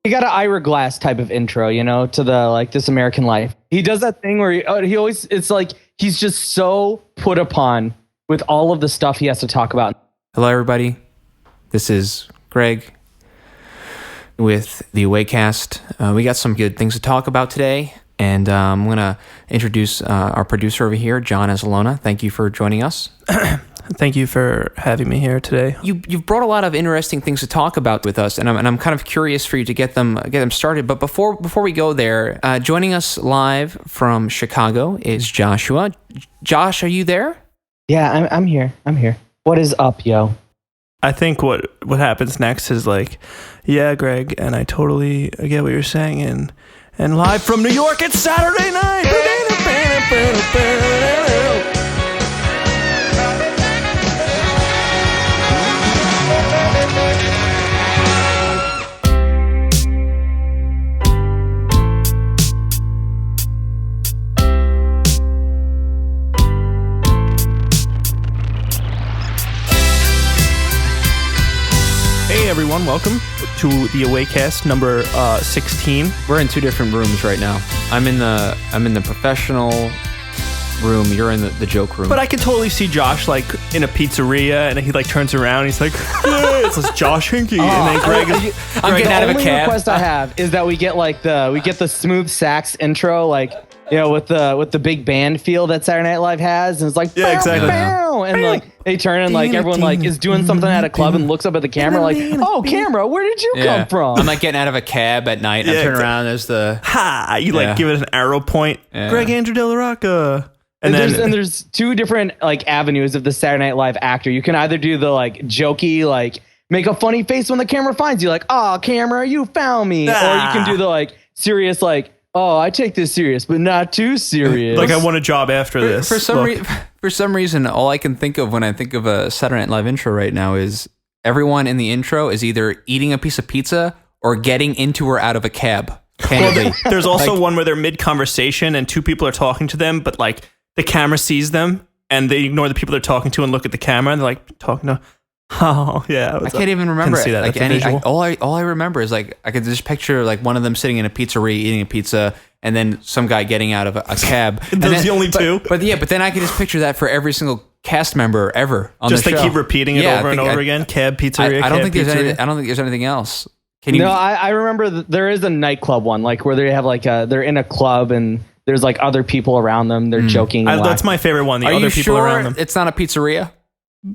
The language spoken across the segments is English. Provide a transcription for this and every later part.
He got an Ira Glass type of intro, to the like This American Life. He does that thing where he always, it's like he's just so put upon with all of the stuff he has to talk about. Hello, everybody. This is Greg with the AwayCast. We got some good things to talk about today, and I'm going to introduce our producer over here, John Esalona. Thank you for joining us. Thank you for having me here today. You've brought a lot of interesting things to talk about with us, and I'm kind of curious for you to get them started. But before we go there, joining us live from Chicago is Joshua. Josh, are you there? Yeah, I'm here. What is up, yo? I think what happens next is like, yeah, Greg, and I totally get what you're saying, and live from New York, it's Saturday night. Hey everyone, welcome to the AwayCast number 16. We're in two different rooms right now. I'm in the professional room. You're in the joke room. But I can totally see Josh like in a pizzeria, and he like turns around, and he's like, "Hey, it's Josh Hinkie," and then Greg is. I'm getting out of a cab. The only request I have is that we get the smooth sax intro, like with the big band feel that Saturday Night Live has, and it's like yeah, exactly. Bow, and like they turn and like everyone like is doing something at a club and looks up at the camera like, "Oh, camera, where did you come from?" I'm like getting out of a cab at night. And I turn around. There's the you like give it an arrow point. Yeah. Greg Andrew De La Rocca. And there's two different like avenues of the Saturday Night Live actor. You can either do the like jokey, like make a funny face when the camera finds you, like, "Oh, camera, you found me," or you can do the like serious, like, "Oh, I take this serious, but not too serious." Like I want a job after this. For some reason, all I can think of when I think of a Saturday Night Live intro right now is everyone in the intro is either eating a piece of pizza or getting into or out of a cab. Well, there's also one where they're mid-conversation and two people are talking to them, but like the camera sees them and they ignore the people they're talking to and look at the camera and they're like talking to. Oh yeah, I can't even remember it. Like all I remember is like I could just picture like one of them sitting in a pizzeria eating a pizza, and then some guy getting out of a cab. Those the only two. But then I could just picture that for every single cast member ever on the show. Just keep repeating it over and over again. Cab pizzeria. I don't think there's anything else. No, I remember there is a nightclub one, like where they have like they're in a club and there's like other people around them. They're joking. That's my favorite one. The other people around them. It's not a pizzeria.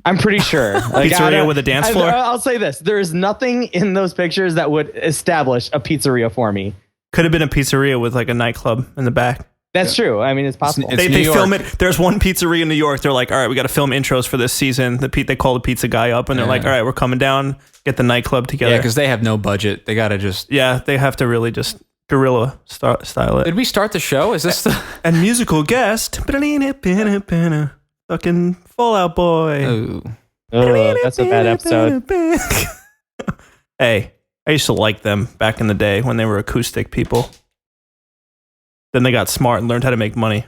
I'm pretty sure. Like, pizzeria with a dance floor? I'll say this. There is nothing in those pictures that would establish a pizzeria for me. Could have been a pizzeria with like a nightclub in the back. That's true. I mean, it's possible. They film it. There's one pizzeria in New York. They're like, all right, we got to film intros for this season. They call the pizza guy up and they're like, all right, we're coming down, get the nightclub together. Yeah, because they have no budget. They got to just... Yeah, they have to really just guerrilla style it. Did we start the show? Is this the... And musical guest... Fucking Fallout Boy. Ooh. Oh, that's a bad episode. Hey, I used to like them back in the day when they were acoustic people. Then they got smart and learned how to make money.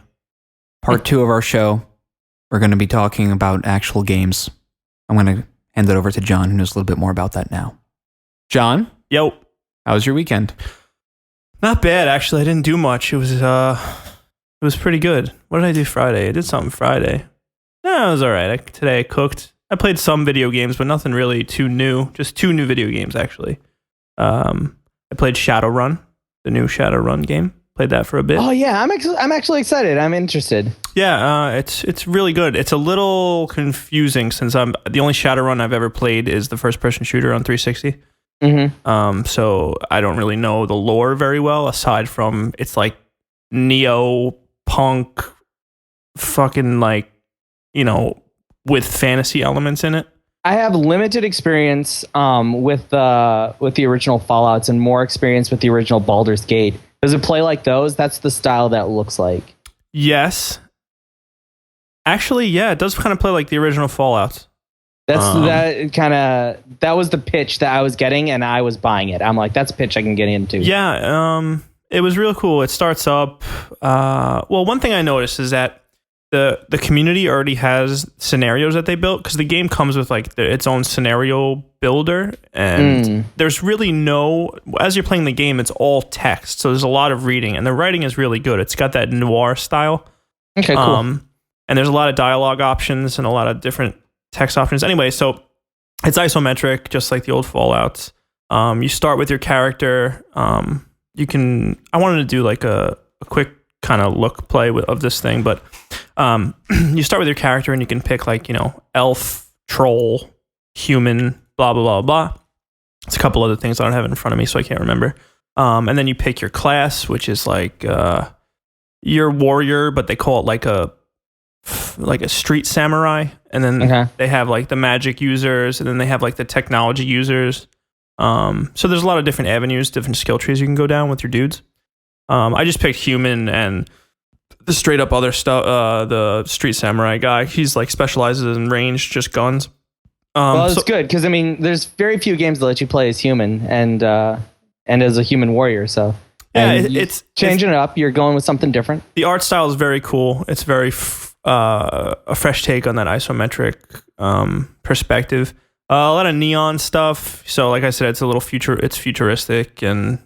Part 2 of our show, we're going to be talking about actual games. I'm going to hand it over to John, who knows a little bit more about that now. John? Yo. How was your weekend? Not bad, actually. I didn't do much. It was pretty good. What did I do Friday? I did something Friday. No, it was all right. Today I cooked. I played some video games, but nothing really too new. Just 2 new video games, actually. I played Shadowrun, the new Shadowrun game. Played that for a bit. Oh yeah, I'm actually excited. I'm interested. Yeah, it's really good. It's a little confusing since the only Shadowrun I've ever played is the first-person shooter on 360. Mm-hmm. So I don't really know the lore very well, aside from it's like neo-punk, fucking like, with fantasy elements in it. I have limited experience with the original Fallouts and more experience with the original Baldur's Gate. Does it play like those? That's the style that looks like. Yes. Actually, yeah, it does kind of play like the original Fallouts. That was the pitch that I was getting, and I was buying it. I'm like, that's a pitch I can get into. Yeah, it was real cool. It starts up. Well, one thing I noticed is that the community already has scenarios that they built, because the game comes with like its own scenario builder, and there's really as you're playing the game, it's all text, so there's a lot of reading, and the writing is really good. It's got that noir style. Okay, cool. And there's a lot of dialogue options and a lot of different text options. Anyway, so it's isometric, just like the old Fallouts. You start with your character. I wanted to do like a quick kind of look play of this thing, but you start with your character and you can pick like, elf, troll, human, blah, blah, blah, blah. It's a couple other things I don't have it in front of me, so I can't remember. And then you pick your class, which is like your warrior, but they call it like a street samurai. And then they have like the magic users, and then they have like the technology users. So there's a lot of different avenues, different skill trees you can go down with your dudes. I just picked human, and the straight up other stuff, the street samurai guy, he's like specializes in range, just guns. Well, it's good, because I mean, there's very few games that let you play as human and as a human warrior. So yeah, it's changing it up. You're going with something different. The art style is very cool. It's very a fresh take on that isometric perspective. A lot of neon stuff. So, like I said, it's a little it's futuristic, and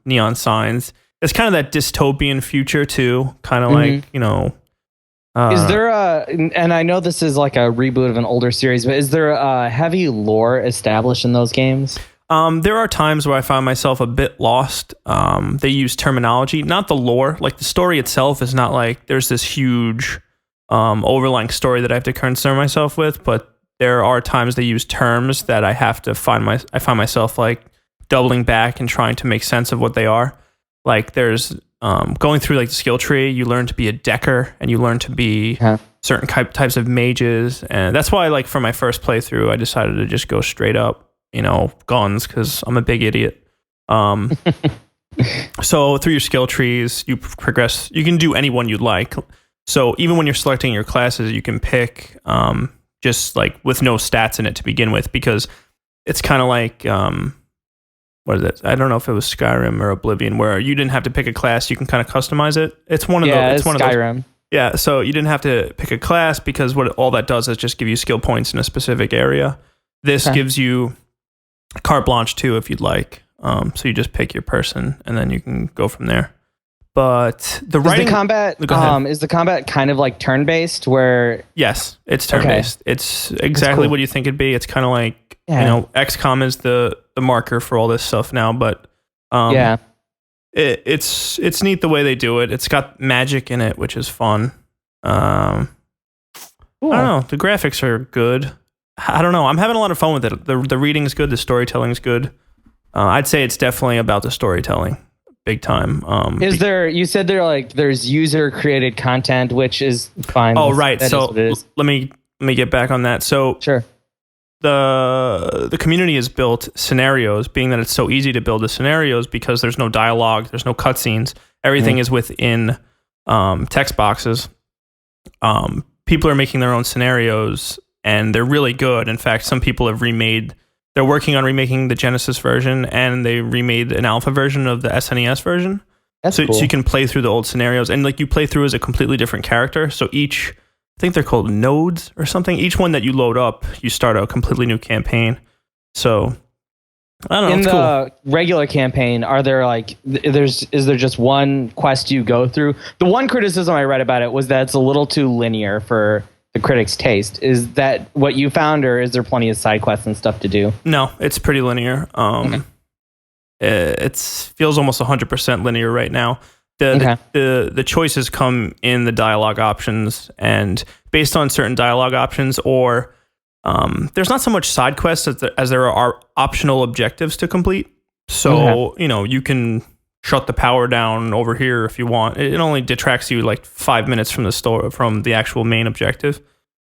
neon signs. It's kind of that dystopian future too, kind of like, is there and I know this is like a reboot of an older series, but is there a heavy lore established in those games? There are times where I find myself a bit lost. They use terminology, not the lore. Like the story itself is not like there's this huge overlying story that I have to concern myself with, but there are times they use terms that I have to I find myself like doubling back and trying to make sense of what they are. Like there's going through like the skill tree, you learn to be a decker, and you learn to be certain types of mages, and that's why like for my first playthrough I decided to just go straight up, guns, because I'm a big idiot. So through your skill trees, you progress. You can do any one you'd like. So even when you're selecting your classes, you can pick just like with no stats in it to begin with, because it's kind of like what is it? I don't know if it was Skyrim or Oblivion, where you didn't have to pick a class. You can kind of customize it. It's one of those. It's one Skyrim. Of those. Yeah, so you didn't have to pick a class, because what all that does is just give you skill points in a specific area. This gives you carte blanche too, if you'd like. So you just pick your person, and then you can go from there. But the writing, is the combat kind of like turn-based, where yes, it's turn-based. It's exactly what you think it'd be. It's kind of like XCOM is the marker for all this stuff now, but it's neat the way they do it. It's got magic in it, which is fun. I don't know. The graphics are good. I don't know. I'm having a lot of fun with it. The reading's good. The storytelling's good. I'd say it's definitely about the storytelling. Big time. You said there's user created content, which is fine. Oh, right. So let me get back on that. So sure. The community has built scenarios, being that it's so easy to build the scenarios because there's no dialogue, there's no cutscenes. Everything is within text boxes. People are making their own scenarios, and they're really good. In fact, some people have they're working on remaking the Genesis version, and they remade an alpha version of the SNES version. That's cool. So you can play through the old scenarios, and like you play through as a completely different character. So I think they're called nodes or something. Each one that you load up, you start a completely new campaign. So I don't know. In it's the cool. regular campaign, are there is there just one quest you go through? The one criticism I read about it was that it's a little too linear for the critics' taste. Is that what you found, or is there plenty of side quests and stuff to do? No, it's pretty linear. It feels almost 100% linear right now. The choices come in the dialogue options, and based on certain dialogue options, or there's not so much side quests as there are optional objectives to complete. So you can shut the power down over here if you want. It only detracts you like 5 minutes from the actual main objective.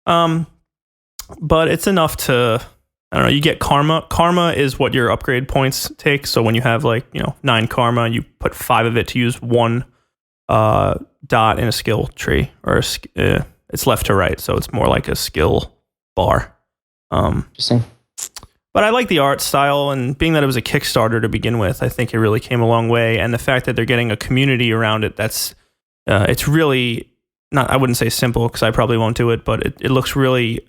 But it's enough to, I don't know, you get karma. Karma is what your upgrade points take. So when you have 9 karma, you put 5 of it to use one dot in a skill tree, or it's left to right. So it's more like a skill bar. Interesting. But I like the art style, and being that it was a Kickstarter to begin with, I think it really came a long way. And the fact that they're getting a community around it, it's really not, I wouldn't say simple because I probably won't do it, but it looks really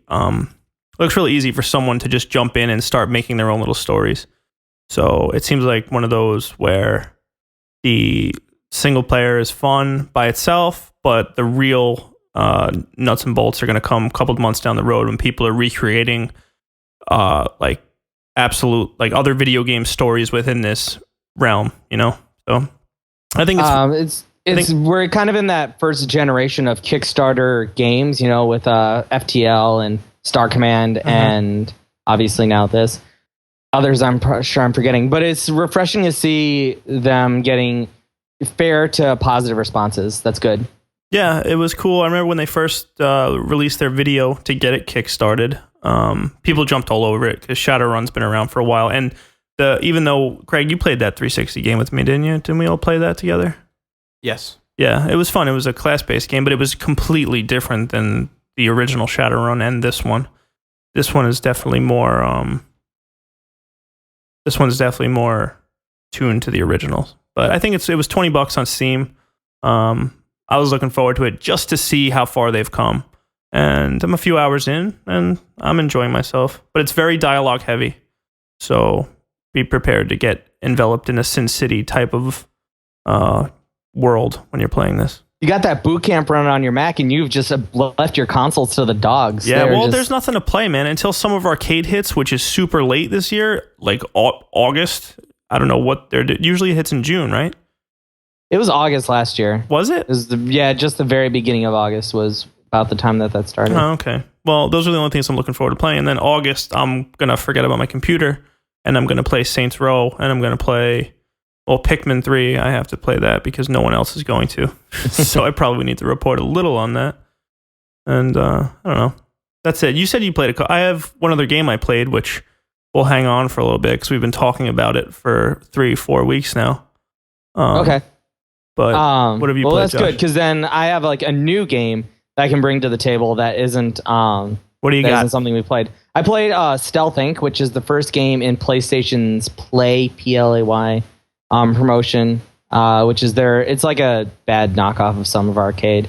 easy for someone to just jump in and start making their own little stories. So it seems like one of those where the single player is fun by itself, but the real nuts and bolts are going to come a couple of months down the road when people are recreating like absolute like other video game stories within this realm, So I think we're kind of in that first generation of Kickstarter games, with FTL and Star Command, and obviously now this. Others I'm sure I'm forgetting, but it's refreshing to see them getting fair to positive responses. That's good. Yeah, it was cool. I remember when they first released their video to get it kickstarted, people jumped all over it because Shadowrun's been around for a while. And even though, Craig, you played that 360 game with me, didn't you? Didn't we all play that together? Yes. Yeah, it was fun. It was a class-based game, but it was completely different than the original Shadowrun and this one. This one is definitely more... This one's definitely more tuned to the original, but I think it was $20 on Steam. I was looking forward to it just to see how far they've come, and I'm a few hours in, and I'm enjoying myself. But it's very dialogue heavy, so be prepared to get enveloped in a Sin City type of world when you're playing this. You got that boot camp running on your Mac, and you've just left your consoles to the dogs. Yeah, there's nothing to play, man, until some of Arcade hits, which is super late this year, like August. I don't know what usually it hits in June, right? It was August last year. Was it? It was just the very beginning of August was about the time that started. Oh, okay. Well, those are the only things I'm looking forward to playing. And then August, I'm going to forget about my computer, and I'm going to play Saints Row, and I'm going to play... Well, Pikmin 3, I have to play that because no one else is going to. So I probably need to report a little on that. And I don't know. That's it. You said you played I have one other game I played, which we'll hang on for a little bit because we've been talking about it for 3-4 weeks now. Okay. But what have you played, Well, that's Josh? good because then I have like a new game that I can bring to the table that isn't... what do you got? Isn't something we played. I played Stealth Inc., which is the first game in PlayStation's Play, Play, promotion, which is it's like a bad knockoff of some of Arcade,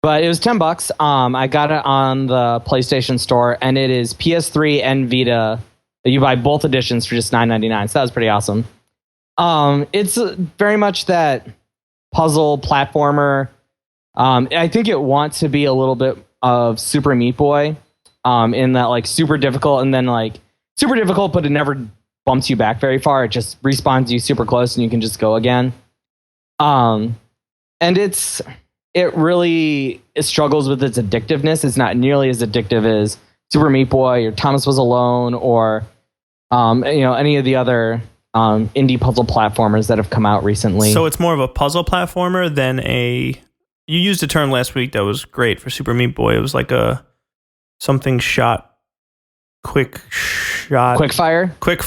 but it was $10. I got it on the PlayStation Store, and it is PS3 and Vita. You buy both editions for just $9.99, so that was pretty awesome. It's very much that puzzle platformer. I think it wants to be a little bit of Super Meat Boy, in that like super difficult, and then like super difficult, but it never bumps you back very far. It just respawns you super close and you can just go again. And it struggles with its addictiveness. It's not nearly as addictive as Super Meat Boy or Thomas Was Alone or any of the other indie puzzle platformers that have come out recently. So it's more of a puzzle platformer than you used a term last week that was great for Super Meat Boy. It was like quick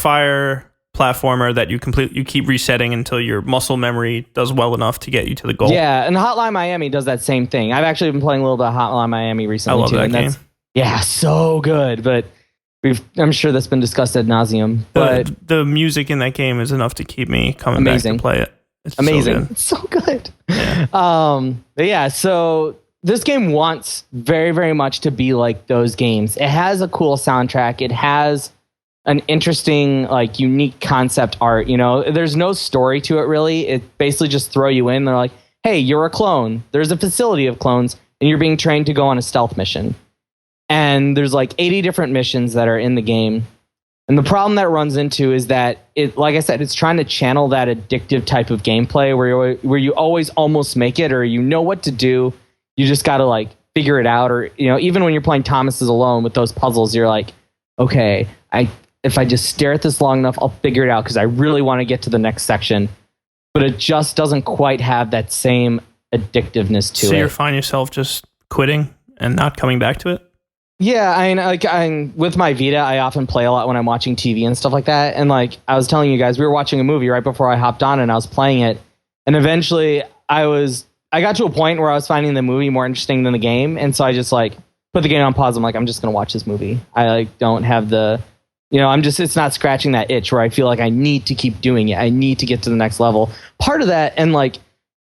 fire platformer that you keep resetting until your muscle memory does well enough to get you to the goal. Yeah, and Hotline Miami does that same thing. I've actually been playing a little bit of Hotline Miami recently. I love too, that game. Yeah, so good. But I'm sure that's been discussed ad nauseum. But the music in that game is enough to keep me coming back to play it. It's amazing. It's so good. Yeah. So this game wants very, very much to be like those games. It has a cool soundtrack. It has an interesting, like, unique concept art. There's no story to it really. It basically just throw you in. They're like, hey, you're a clone. There's a facility of clones, and you're being trained to go on a stealth mission. And there's like 80 different missions that are in the game. And the problem that runs into is that like I said, it's trying to channel that addictive type of gameplay where you always almost make it, or what to do. You just got to like figure it out. Or, even when you're playing Thomas Is Alone with those puzzles, you're like, okay, if I just stare at this long enough, I'll figure it out because I really want to get to the next section. But it just doesn't quite have that same addictiveness to it. So you find yourself just quitting and not coming back to it? Yeah, I'm with my Vita, I often play a lot when I'm watching TV and stuff like that. And like I was telling you guys, we were watching a movie right before I hopped on, and I was playing it. And eventually I got to a point where I was finding the movie more interesting than the game. And so I just like put the game on pause. I'm like, I'm just going to watch this movie. I like don't have the, it's not scratching that itch where I feel like I need to keep doing it. I need to get to the next level. Part of that, and like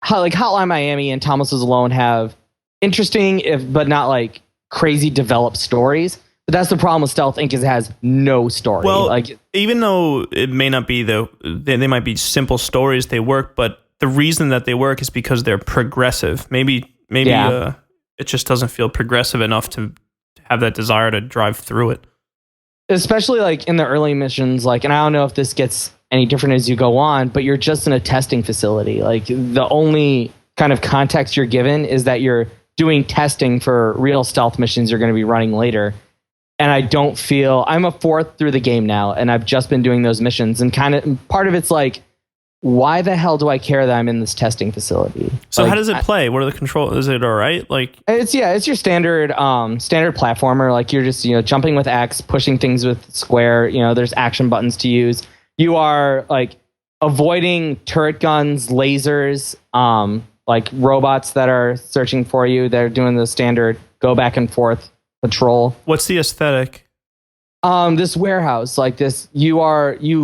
how like Hotline Miami and Thomas Was Alone have interesting, but not like crazy developed stories. But that's the problem with Stealth Inc. is it has no story. Well, like even though it may not be they might be simple stories, they work. But the reason that they work is because they're progressive. Maybe it just doesn't feel progressive enough to have that desire to drive through it. Especially like in the early missions, like, and I don't know if this gets any different as you go on, but you're just in a testing facility. Like the only kind of context you're given is that you're doing testing for real stealth missions you're going to be running later. And I don't feel, I'm a fourth through the game now, and I've just been doing those missions, and kind of part of it's like, why the hell do I care that I'm in this testing facility? So like, how does it play? What are the controls? Is it all right? Like it's your standard platformer. Like you're just, jumping with X, pushing things with square, there's action buttons to use. You are like avoiding turret guns, lasers, like robots that are searching for you. They're doing the standard go back and forth patrol. What's the aesthetic? This warehouse, like this, you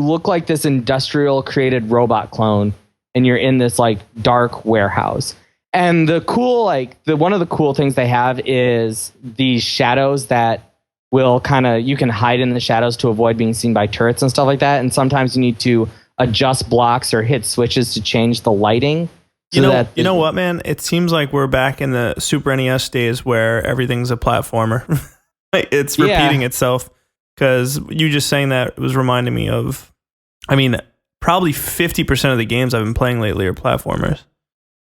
look like this industrial created robot clone, and you're in this like dark warehouse. And the cool, one of the cool things they have is these shadows that will you can hide in the shadows to avoid being seen by turrets and stuff like that. And sometimes you need to adjust blocks or hit switches to change the lighting. You know what, man? It seems like we're back in the Super NES days where everything's a platformer. It's repeating itself. Because you just saying that was reminding me of, probably 50% of the games I've been playing lately are platformers,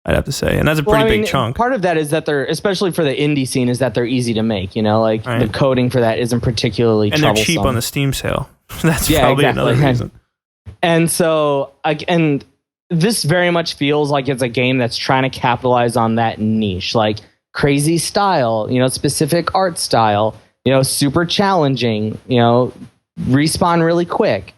I'd have to say. And that's a pretty big chunk. Part of that is that they're, especially for the indie scene, is that they're easy to make, right. The coding for that isn't particularly troublesome. And they're cheap on the Steam sale. That's probably another reason. And so, and this very much feels like it's a game that's trying to capitalize on that niche, like crazy style, specific art style, super challenging, respawn really quick.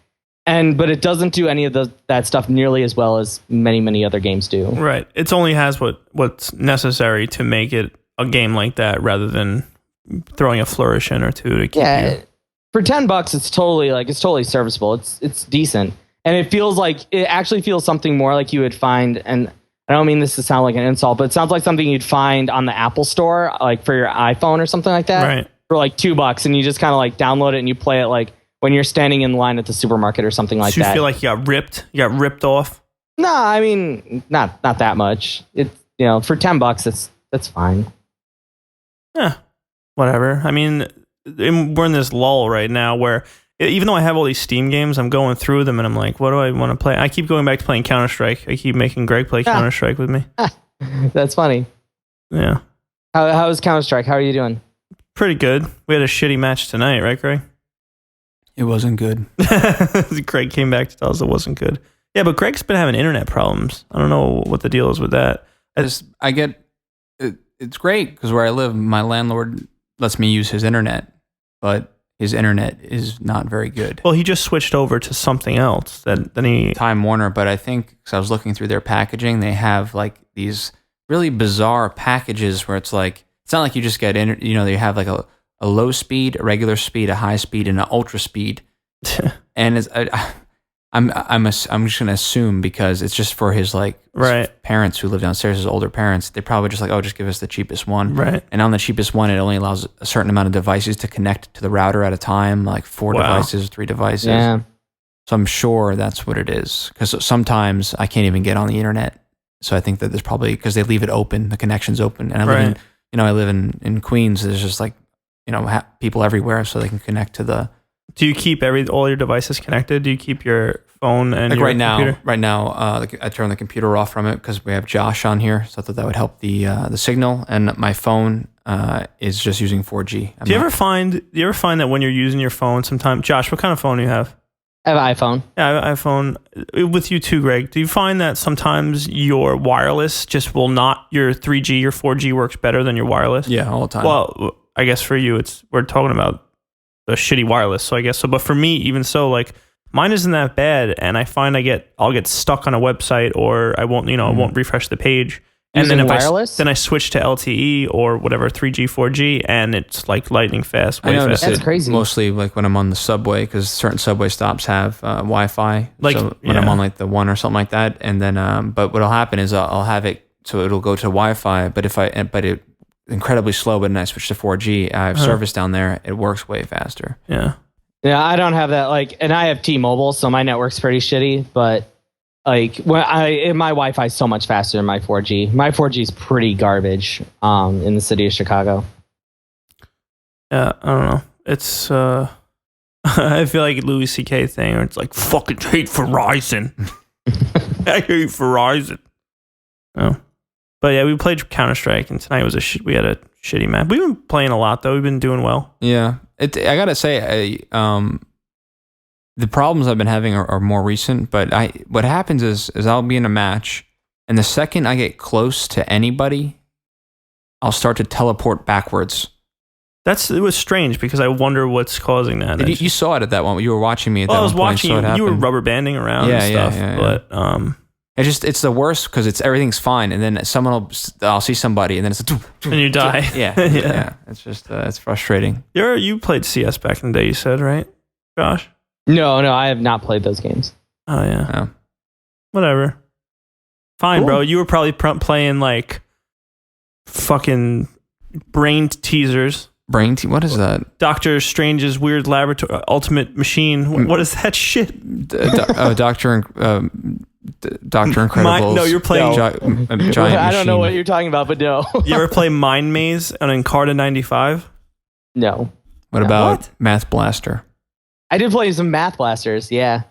But it doesn't do any of that stuff nearly as well as many other games do. Right. It only has what's necessary to make it a game like that, rather than throwing a flourish in or two to keep you. For $10, it's totally serviceable. It's decent. And it actually feels something more like you would find, and I don't mean this to sound like an insult, but it sounds like something you'd find on the Apple Store, like for your iPhone or something like that. Right. For like $2, and you just kind of like download it and you play it like when you're standing in line at the supermarket or something like that. So you feel like you got ripped off? No, I mean not that much. It's for $10, that's fine. Yeah, whatever. I mean, we're in this lull right now where even though I have all these Steam games, I'm going through them and I'm like, what do I want to play? I keep going back to playing Counter-Strike. I keep making Greg play Counter-Strike with me. That's funny. Yeah. How is Counter-Strike? How are you doing? Pretty good. We had a shitty match tonight, right, Greg? It wasn't good. Greg came back to tell us it wasn't good. Yeah, but Greg's been having internet problems. I don't know what the deal is with that. I get it, it's great because where I live, my landlord lets me use his internet, but his internet is not very good. Well, he just switched over to something else. Time Warner, but I think because I was looking through their packaging, they have like these really bizarre packages where it's like, it's not like you just get they have like a low speed, a regular speed, a high speed, and an ultra speed. And I'm just gonna assume because it's just for his parents who live downstairs, his older parents. They probably just just give us the cheapest one. Right. And on the cheapest one, it only allows a certain amount of devices to connect to the router at a time, like 4 devices, 3 devices. Yeah. So I'm sure that's what it is. Because sometimes I can't even get on the internet. So I think that there's probably because they leave it open, the connection's open, and I live in Queens. There's just people everywhere, so they can connect to the. Do you keep all your devices connected? Do you keep your phone and your computer? Right now, I turn the computer off from it because we have Josh on here, so I thought that would help the signal. And my phone is just using 4G. Do you ever find that when you're using your phone, sometimes, Josh, what kind of phone do you have? I have an iPhone. Yeah, I have an iPhone. With you too, Greg. Do you find that sometimes your wireless just will not, your 3G, your 4G works better than your wireless? Yeah, all the time. Well, I guess for you, we're talking about the shitty wireless, so I guess so. But for me, even so, mine isn't that bad, and I find I'll get stuck on a website, or I won't, I won't refresh the page. And Using then wireless? I switch to LTE or whatever 3G, 4G, and it's like lightning fast. Way fast. That's crazy. Mostly when I'm on the subway, because certain subway stops have Wi-Fi. So when I'm on the 1 or something like that, and then but what'll happen is I'll have it so it'll go to Wi-Fi. But incredibly slow, but then I switched to 4G. I have service down there. It works way faster. Yeah. Yeah, I don't have that. Like, and I have T-Mobile, so my network's pretty shitty. But like, my Wi-Fi is so much faster than my 4G. My 4G is pretty garbage. In the city of Chicago. Yeah, I don't know. It's I feel like a Louis C.K. thing, where it's like fucking hate Verizon. I hate Verizon. Oh, but yeah, we played Counter-Strike, and tonight was we had a shitty map. We've been playing a lot though. We've been doing well. Yeah, I gotta say, the problems I've been having are more recent. But what happens is I'll be in a match, and the second I get close to anybody, I'll start to teleport backwards. It was strange because I wonder what's causing that. You saw it at that one. You were watching me at that one. I was watching you. You were rubber banding around and stuff. Yeah. But it's the worst because everything's fine, and then I'll see somebody, and then it's and you die. Yeah. It's just it's frustrating. You played CS back in the day, you said, right, Josh? No, I have not played those games. Oh yeah. No. Whatever. Fine, Cool. bro. You were probably playing like fucking brain teasers. What is that? Doctor Strange's weird laboratory ultimate machine. What is that shit? Doctor Incredibles. No, you're playing. Giant I don't know machine. what you're talking about, but no. You ever play Mind Maze on Encarta 95? No. What about Math Blaster? I did play some Math Blasters, yeah.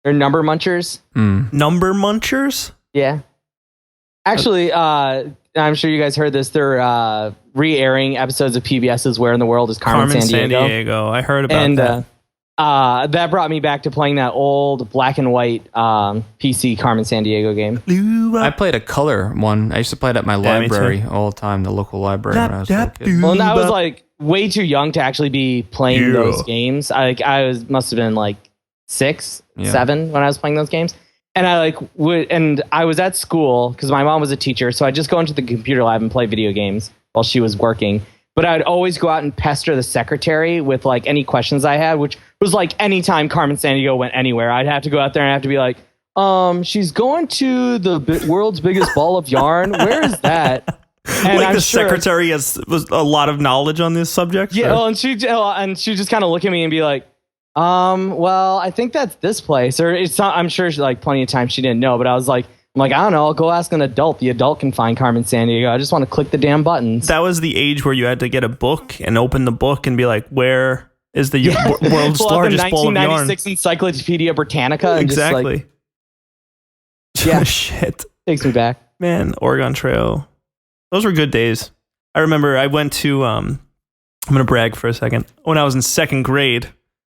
Or Number Munchers. Number Munchers? Yeah. Actually, I'm sure you guys heard this. They're re-airing episodes of PBS's Where in the World is Carmen Sandiego. I heard about that. That brought me back to playing that old black and white PC Carmen Sandiego game. I played a color one. I used to play it at my library all the time, the local library when I was a little kid. Well, and I was like way too young to actually be playing those games. I must have been like 6, 7 when I was playing those games. And I was at school because my mom was a teacher, so I'd just go into the computer lab and play video games while she was working. But I'd always go out and pester the secretary with like any questions I had, which was like anytime Carmen Sandiego went anywhere, I'd have to go out there and have to be like, she's going to the world's biggest ball of yarn. Where is that? And like secretary was a lot of knowledge on this subject. Yeah, well, and she just kind of look at me and be like, well, I think that's this place, or it's not. I'm sure like plenty of times she didn't know, but I'm like, I don't know. I'll go ask an adult. The adult can find Carmen Sandiego. I just want to click the damn buttons. That was the age where you had to get a book and open the book and be like, where is the world's largest ball of yarn? 1996 Encyclopedia Britannica. And exactly. Just like, yeah. Shit. Takes me back. Man, Oregon Trail. Those were good days. I remember I went to, I'm going to brag for a second. When I was in 2nd grade,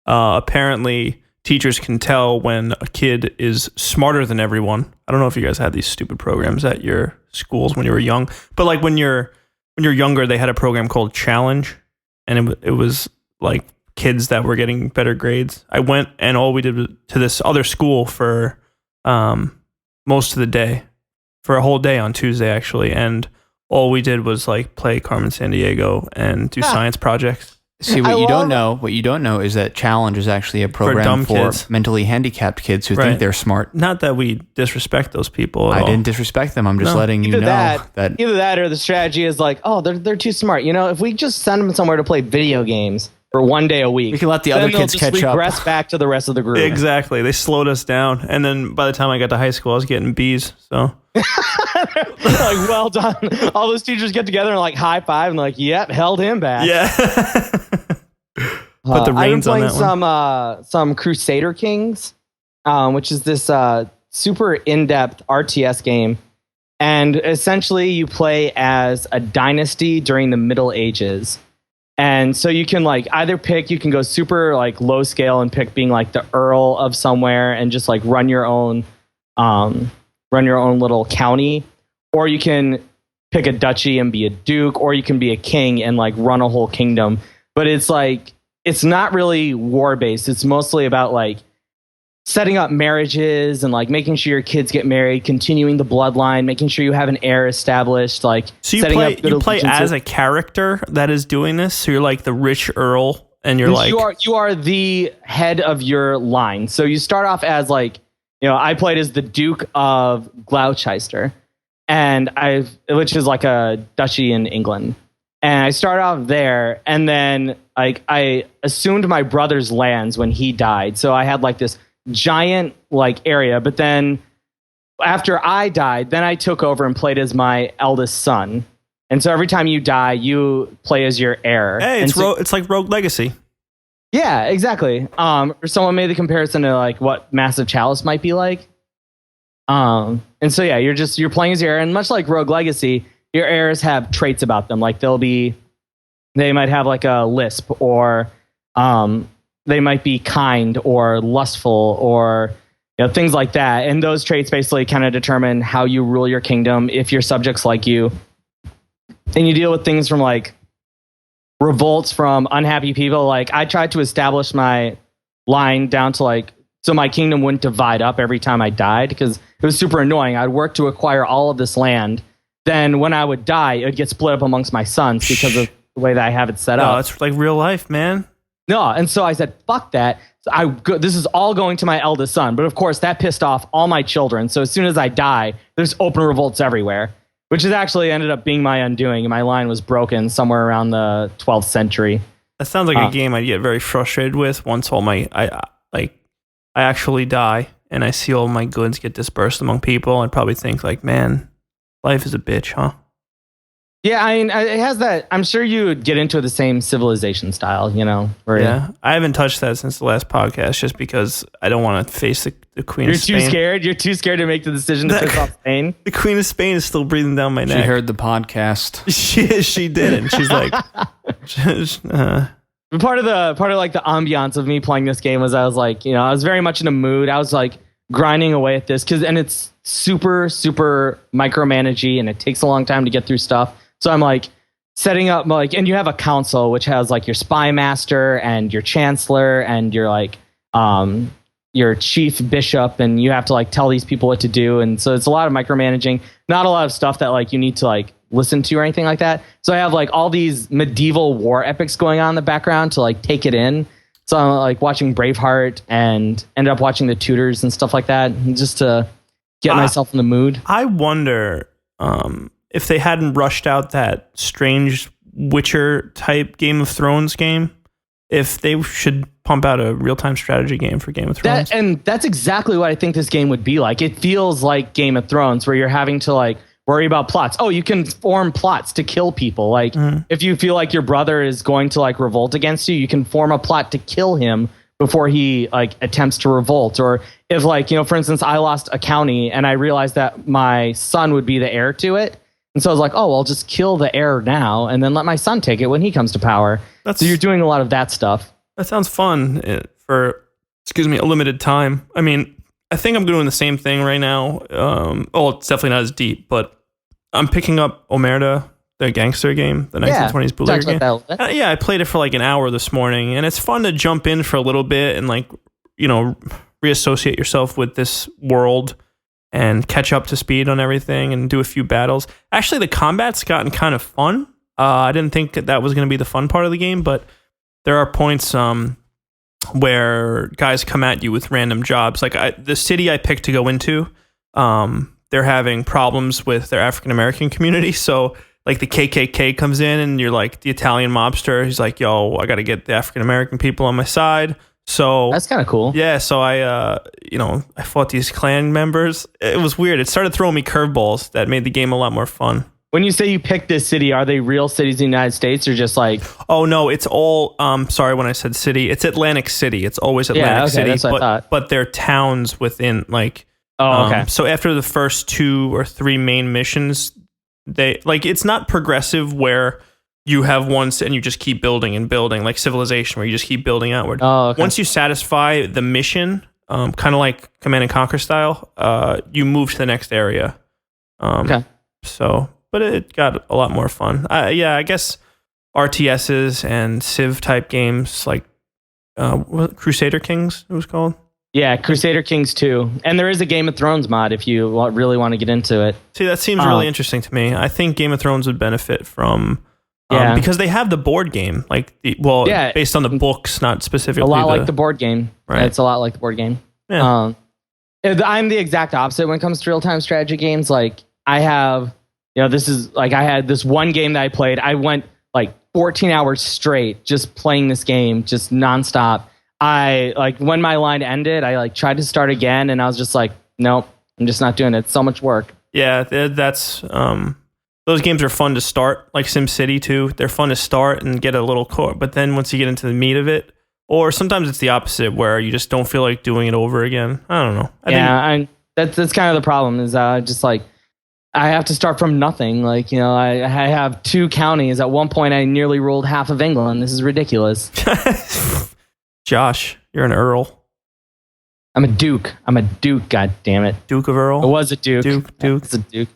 apparently teachers can tell when a kid is smarter than everyone. I don't know if you guys had these stupid programs at your schools when you were young, but like when you're younger, they had a program called Challenge, and it was like kids that were getting better grades. I went, and all we did was to this other school for most of the day, for a whole day on Tuesday actually, and all we did was like play Carmen Sandiego and do science projects. See, what you don't know is that Challenge is actually a program for mentally handicapped kids who think they're smart. Not that we disrespect those people. I didn't disrespect them. I'm just letting you know that either that or the strategy is like, oh, they're too smart. You know, if we just send them somewhere to play video games for one day a week, we can let the other kids catch up. Regress back to the rest of the group. Exactly. They slowed us down, and then by the time I got to high school, I was getting B's. So. Like, well done. All those teachers get together and like high five and like, yep, held him back. Yeah. Put the reins on that one. Some Crusader Kings, which is this super in-depth RTS game, and essentially you play as a dynasty during the Middle Ages. And so you can like either pick, you can go super like low scale and pick being like the Earl of somewhere and just like run your own little county, or you can pick a duchy and be a duke, or you can be a king and like run a whole kingdom. But it's like, it's not really war based. It's mostly about like setting up marriages and like making sure your kids get married, continuing the bloodline, making sure you have an heir established. Like, so you play as a character that is doing this. So you're like the rich earl, and you are the head of your line. So you start off as like, I played as the Duke of Gloucester. which is like a duchy in England. And I started off there, and then like I assumed my brother's lands when he died. So I had like this giant like area, but then after I died, then I took over and played as my eldest son. And so every time you die, you play as your heir. Hey, it's like Rogue Legacy. Yeah, exactly. Someone made the comparison to like what Massive Chalice might be like. And so yeah, you're playing as your heir, and much like Rogue Legacy, your heirs have traits about them. Like they might have like a lisp, or they might be kind or lustful, or things like that. And those traits basically kind of determine how you rule your kingdom, if your subjects like you. And you deal with things from like revolts from unhappy people. Like I tried to establish my line down to like, so my kingdom wouldn't divide up every time I died, because it was super annoying. I'd work to acquire all of this land. Then when I would die, it would get split up amongst my sons because of the way that I have it set up. No, it's like real life, man. No, and so I said, fuck that. So this is all going to my eldest son. But of course, that pissed off all my children. So as soon as I die, there's open revolts everywhere, which has actually ended up being my undoing. And my line was broken somewhere around the 12th century. That sounds like a game I'd get very frustrated with once I actually die and I see all my goods get dispersed among people. I'd probably think like, man, life is a bitch, huh? Yeah, I mean, it has that. I'm sure you would get into the same Civilization style, Yeah, I haven't touched that since the last podcast, just because I don't want to face the Queen of Spain. You're too scared? You're too scared to make the decision to piss off Spain? The Queen of Spain is still breathing down my neck. She heard the podcast. She didn't. She's like... Part of like the ambiance of me playing this game was I was like, I was very much in a mood. I was like grinding away at this, and it's super, super micromanagey, and it takes a long time to get through stuff. So I'm like setting up and you have a council which has like your spy master and your chancellor and your like your chief bishop, and you have to like tell these people what to do. And so it's a lot of micromanaging, not a lot of stuff that like you need to like listen to or anything like that. So I have like all these medieval war epics going on in the background to like take it in. So I'm like watching Braveheart and ended up watching the Tudors and stuff like that, just to get myself in the mood. I wonder if they hadn't rushed out that strange Witcher type Game of Thrones game, if they should pump out a real-time strategy game for Game of Thrones. And that's exactly what I think this game would be like. It feels like Game of Thrones, where you're having to like worry about plots. Oh, you can form plots to kill people. Like if you feel like your brother is going to like revolt against you, you can form a plot to kill him before he like attempts to revolt. Or if like, for instance, I lost a county and I realized that my son would be the heir to it. And so I was like, oh, well, I'll just kill the heir now and then let my son take it when he comes to power. So you're doing a lot of that stuff. That sounds fun for, a limited time. I mean, I think I'm doing the same thing right now. It's definitely not as deep, but I'm picking up Omerta, the gangster game, the 1920s bootlegger game. I played it for like an hour this morning, and it's fun to jump in for a little bit and like, reassociate yourself with this world and catch up to speed on everything and do a few battles. Actually, the combat's gotten kind of fun. I didn't think that was going to be the fun part of the game, but there are points where guys come at you with random jobs. Like the city I picked to go into, they're having problems with their African-American community. So like the KKK comes in and you're like the Italian mobster. He's like, yo, I got to get the African-American people on my side. So that's kind of cool. Yeah. So I fought these clan members. It was weird. It started throwing me curveballs that made the game a lot more fun. When you say you picked this city, are they real cities in the United States or just like... Oh, no, it's all... sorry when I said city. It's Atlantic City. It's always Atlantic City. That's what I thought. But they're towns within, like... Oh, okay. So after the first 2 or 3 main missions, it's not progressive where you have once and you just keep building and building, like Civilization, where you just keep building outward. Oh, okay. Once you satisfy the mission, kind of like Command and Conquer style, you move to the next area. Okay. So... But it got a lot more fun. I guess RTSs and Civ type games like Crusader Kings, it was called. Yeah, Crusader Kings 2. And there is a Game of Thrones mod if you really want to get into it. See, that seems really interesting to me. I think Game of Thrones would benefit from... because they have the board game. Based on the books, not specifically. A lot like the board game. Right. It's a lot like the board game. Yeah. I'm the exact opposite when it comes to real-time strategy games. Like, I have, this is like, I had this one game that I played. I went like 14 hours straight just playing this game, just nonstop. I like when my line ended, I like tried to start again, and I was just like, nope, I'm just not doing it. It's so much work. Yeah, that's those games are fun to start, like SimCity 2. They're fun to start and get a little core, but then once you get into the meat of it, or sometimes it's the opposite where you just don't feel like doing it over again. I don't know. That's kind of the problem is just like I have to start from nothing. Like, I have 2 counties. At one point, I nearly ruled half of England. This is ridiculous. Josh, you're an Earl. I'm a Duke. God damn it. Duke of Earl? It was a Duke. Duke. It's a Duke.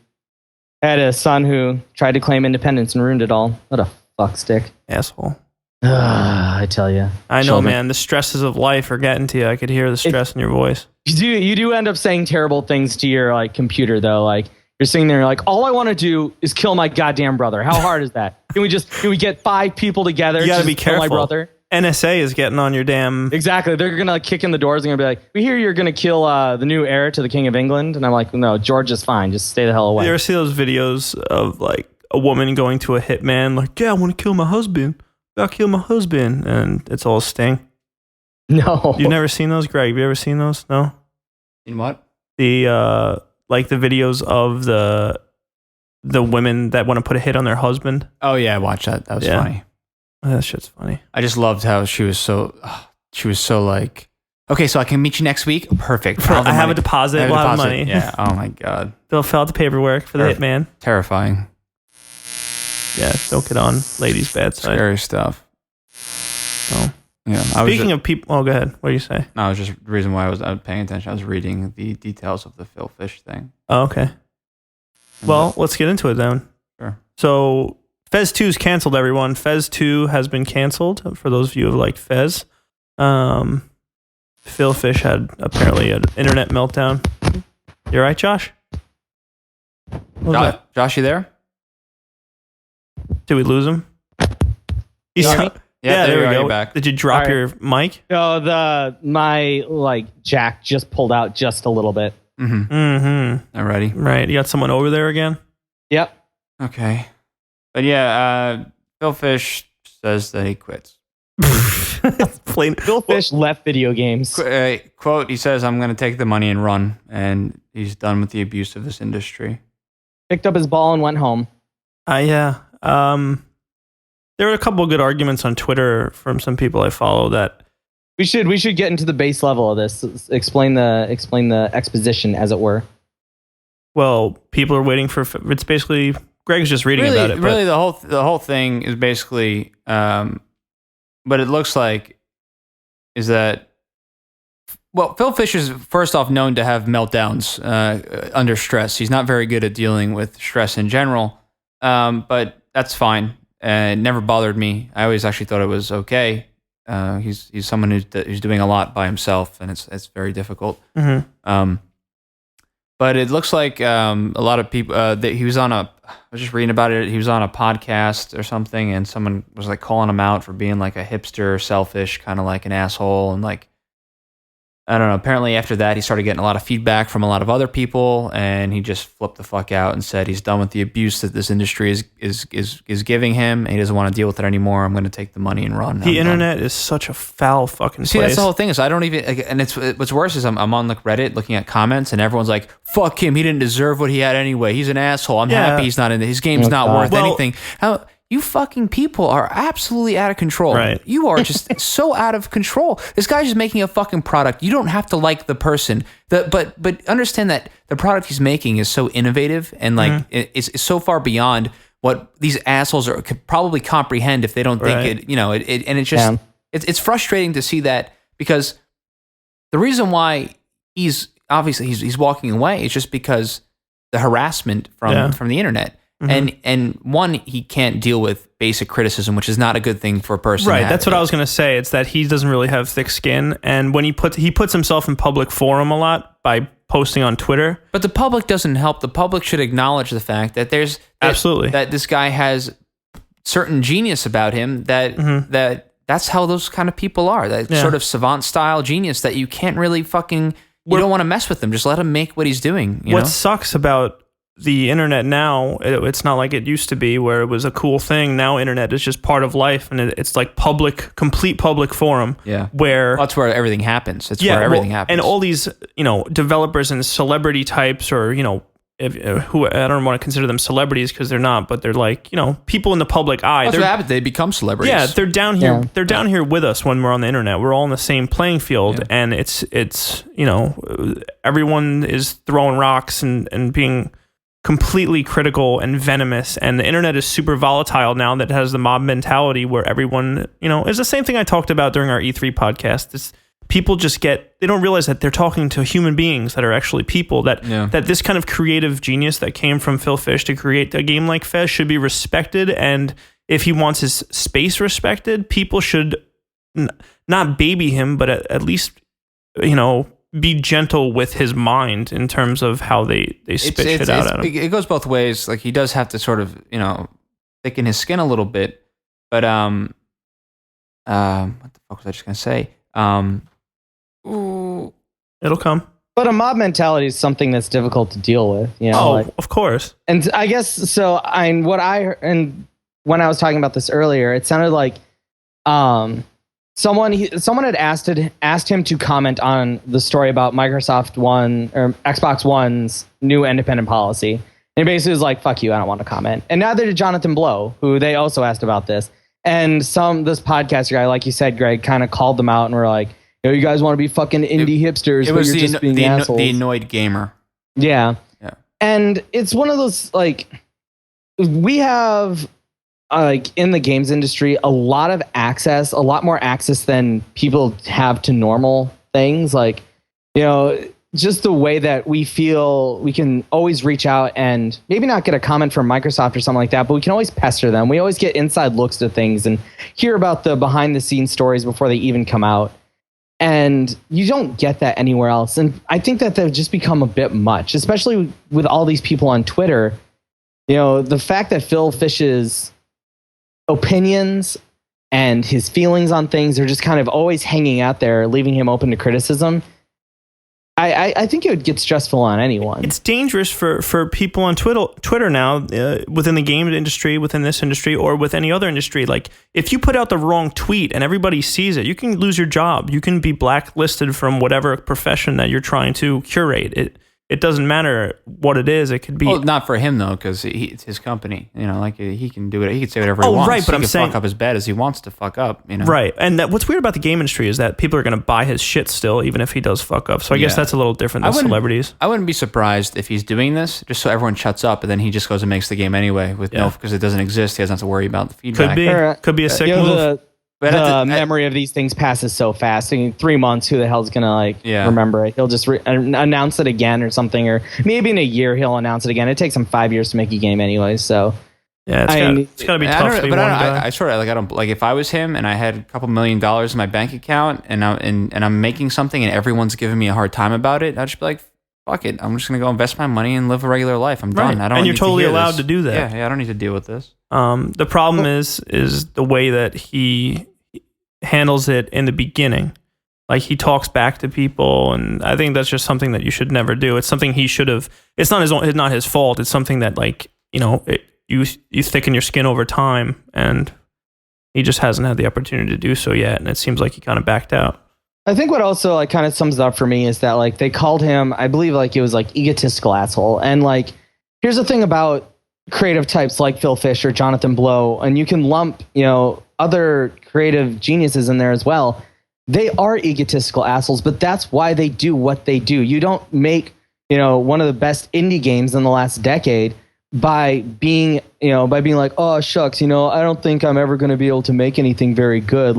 I had a son who tried to claim independence and ruined it all. What a fuckstick. Asshole. I tell you. I know, man. The stresses of life are getting to you. I could hear the stress in your voice. You do end up saying terrible things to your like computer, though. Like, you're sitting there, like, all I want to do is kill my goddamn brother. How hard is that? Can we get 5 people together you gotta to be kill careful. my brother? NSA is getting on your damn... Exactly. They're going to kick in the doors and going to be like, we hear you're going to kill the new heir to the King of England. And I'm like, no, George is fine. Just stay the hell away. You ever see those videos of like a woman going to a hitman like, yeah, I want to kill my husband. I'll kill my husband. And it's all sting. No. You've never seen those, Greg? Have you ever seen those? No? In what? The like the videos of the women that want to put a hit on their husband. Oh, yeah, I watched that. That was funny. That shit's funny. I just loved how she was so like, okay, so I can meet you next week. Perfect. I have a deposit. A lot of money. Yeah. Oh my God. They'll fill out the paperwork for the hitman. Terrifying. Yeah. Don't get on ladies' bad side. Scary stuff. Oh. Yeah. Speaking of people, go ahead. What do you say? No, it was just the reason why I was paying attention. I was reading the details of the Phil Fish thing. Oh, okay. Well, let's get into it then. Sure. So Fez 2 is canceled, everyone. Fez 2 has been canceled. For those of you who like Fez, Phil Fish had apparently an internet meltdown. You all right, Josh? Josh, you there? Did we lose him? Yeah, there we go. You're back. Did you drop your mic? No, my like jack just pulled out just a little bit. Mm-hmm. Mm-hmm. Alrighty. Right. You got someone over there again? Yep. Okay. But yeah, Phil Fish says that he quits. Phil Fish left video games. Quote, he says, I'm going to take the money and run. And he's done with the abuse of this industry. Picked up his ball and went home. Yeah. There were a couple of good arguments on Twitter from some people I follow that we should get into the base level of this. Explain the exposition, as it were. Well, people are waiting for. It's basically Greg's just reading about it. Really, the whole thing is basically, what it looks like is that. Well, Phil Fish is first off known to have meltdowns under stress. He's not very good at dealing with stress in general, but that's fine. It never bothered me. I always actually thought it was okay. He's someone who's doing a lot by himself, and it's very difficult. Mm-hmm. But it looks like a lot of people. That he was on I was just reading about it. He was on a podcast or something, and someone was like calling him out for being like a hipster, selfish, kind of like an asshole, and like. I don't know. Apparently, after that, he started getting a lot of feedback from a lot of other people, and he just flipped the fuck out and said he's done with the abuse that this industry is giving him, and he doesn't want to deal with it anymore. I'm going to take the money and run. The internet is such a foul fucking place. See, that's the whole thing. Is I don't even, and it's what's worse is I'm on like Reddit looking at comments, and everyone's like, "Fuck him. He didn't deserve what he had anyway. He's an asshole. I'm happy he's not in it. His game's not worth anything." You fucking people are absolutely out of control. Right. You are just so out of control. This guy's just making a fucking product. You don't have to like the person. But understand that the product he's making is so innovative and like it's so far beyond what these assholes could probably comprehend if they don't think it. You know, and it's just it's frustrating to see that because the reason why he's walking away is just because the harassment from the internet. Mm-hmm. And one, he can't deal with basic criticism, which is not a good thing for a person. Right, that's what I was going to say. It's that he doesn't really have thick skin, and when he puts himself in public forum a lot by posting on Twitter. But the public doesn't help. The public should acknowledge the fact that that this guy has certain genius about him that's how those kind of people are. That sort of savant style genius that you can't really fucking you don't want to mess with him. Just let him make what he's doing. What sucks about the internet now, it's not like it used to be where it was a cool thing. Now internet is just part of life, and it's like complete public forum. Yeah. Where that's where everything happens. It's where everything happens. And all these, developers and celebrity types, or, who I don't want to consider them celebrities because they're not, but they're like, people in the public eye. That's what happens. They become celebrities. Yeah, they're down here. Yeah. They're down here with us when we're on the internet. We're all in the same playing field, and it's everyone is throwing rocks and being completely critical and venomous, and the internet is super volatile now. That has the mob mentality where everyone, is the same thing I talked about during our E3 podcast. It's, people just they don't realize that they're talking to human beings that are actually people, that this kind of creative genius that came from Phil Fish to create a game like Fez should be respected. And if he wants his space respected, people should not baby him, but at least, be gentle with his mind in terms of how they spit shit out at him. It goes both ways. Like, he does have to sort of, thicken his skin a little bit. But what the fuck was I just gonna say? It'll come. But a mob mentality is something that's difficult to deal with. Of course. And I guess so. When I was talking about this earlier, it sounded like someone had asked him to comment on the story about Microsoft One or Xbox One's new independent policy. And he basically was like, "Fuck you, I don't want to comment." And neither did Jonathan Blow, who they also asked about this. And this podcaster guy, like you said, Greg, kind of called them out and were like, "You guys want to be fucking indie hipsters, but you're just being assholes." The annoyed gamer. Yeah. And it's one of those, like, we have, in the games industry, a lot more access than people have to normal things. Like, just the way that we feel we can always reach out and maybe not get a comment from Microsoft or something like that, but we can always pester them. We always get inside looks to things and hear about the behind the scenes stories before they even come out. And you don't get that anywhere else. And I think that they've just become a bit much, especially with all these people on Twitter. The fact that Phil Fish's opinions and his feelings on things are just kind of always hanging out there, leaving him open to criticism. I think it would get stressful on anyone. It's dangerous for people on Twitter now, within the game industry, within this industry, or with any other industry. Like, if you put out the wrong tweet and everybody sees it, you can lose your job. You can be blacklisted from whatever profession that you're trying to curate. It doesn't matter what it is. It could be... Well, not for him, though, because it's his company. He can do it. He can say whatever he wants. Right, but he can fuck up as bad as he wants to fuck up. Right, and what's weird about the game industry is that people are going to buy his shit still, even if he does fuck up. So I guess that's a little different than celebrities. I wouldn't be surprised if he's doing this just so everyone shuts up, and then he just goes and makes the game anyway because it doesn't exist. He doesn't have to worry about the feedback. Could be a sick move. But the memory of these things passes so fast. In 3 months, who the hell's gonna remember it? He'll just announce it again or something, or maybe in a year he'll announce it again. It takes him 5 years to make a game anyway. So it's gotta be tough. I sort of I don't like, if I was him and I had a couple $1 million in my bank account and I'm making something and everyone's giving me a hard time about it, I'd just be like, fuck it. I'm just gonna go invest my money and live a regular life. I'm done. I don't. And you're totally allowed to do that. Yeah. I don't need to deal with this. The problem is the way that he handles it in the beginning. Like, he talks back to people, and I think that's just something that you should never do. It's something he should have. It's not his fault. It's something that, like, you thicken your skin over time, and he just hasn't had the opportunity to do so yet. And it seems like he kind of backed out. I think what also kind of sums it up for me is that, like, they called him, I believe, it was egotistical asshole. And here's the thing about creative types like Phil Fish or Jonathan Blow, and you can lump other creative geniuses in there as well. They are egotistical assholes, but that's why they do what they do. You don't make one of the best indie games in the last decade by being like, oh shucks, I don't think I'm ever going to be able to make anything very good.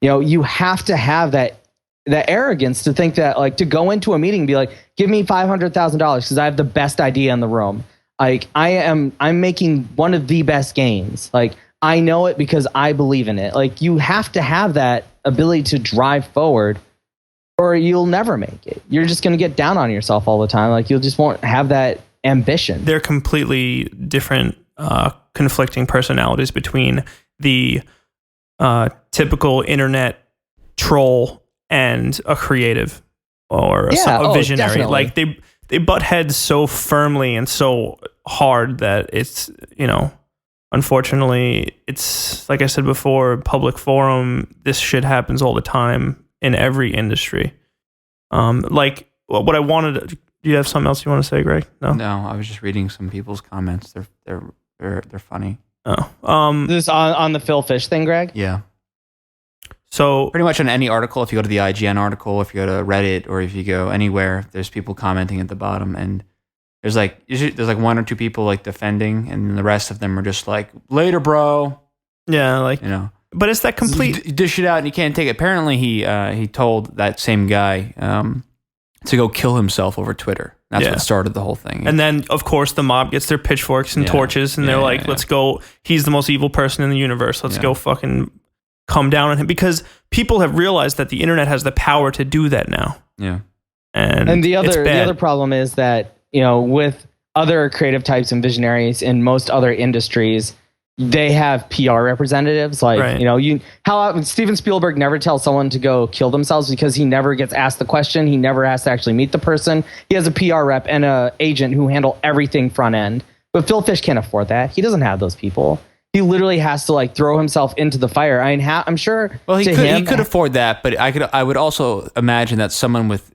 You have to have that arrogance to think that, to go into a meeting and be like, give me $500,000 because I have the best idea in the room. I'm making one of the best games. I know it because I believe in it. You have to have that ability to drive forward, or you'll never make it. You're just going to get down on yourself all the time. You'll just won't have that ambition. They're completely different, conflicting personalities between the typical internet troll and a creative or a visionary. Definitely. They butt heads so firmly and so hard that it's, unfortunately, it's like I said before, public forum, this shit happens all the time in every industry. Like what I wanted. Do you have something else you want to say, Greg? No, I was just reading some people's comments. They're funny. Oh, this on the Phil Fish thing, Greg? Yeah. So pretty much on any article, if you go to the IGN article, if you go to Reddit, or if you go anywhere, there's people commenting at the bottom, and there's like one or two people like defending, and the rest of them are just like, later, bro. Yeah, like But it's that complete dish it out, and you can't take it. Apparently, he told that same guy to go kill himself over Twitter. That's what started the whole thing. And then, of course, the mob gets their pitchforks and torches, and they're like, let's go. He's the most evil person in the universe. Let's go fucking come down on him, because people have realized that the internet has the power to do that now. Yeah. And the other problem is that, with other creative types and visionaries in most other industries, they have PR representatives. Like, how Steven Spielberg never tells someone to go kill themselves because he never gets asked the question. He never has to actually meet the person. He has a PR rep and an agent who handle everything front end. But Phil Fish can't afford that. He doesn't have those people. He literally has to throw himself into the fire. I mean, I'm sure. Well, he could afford that, but I would also imagine that someone with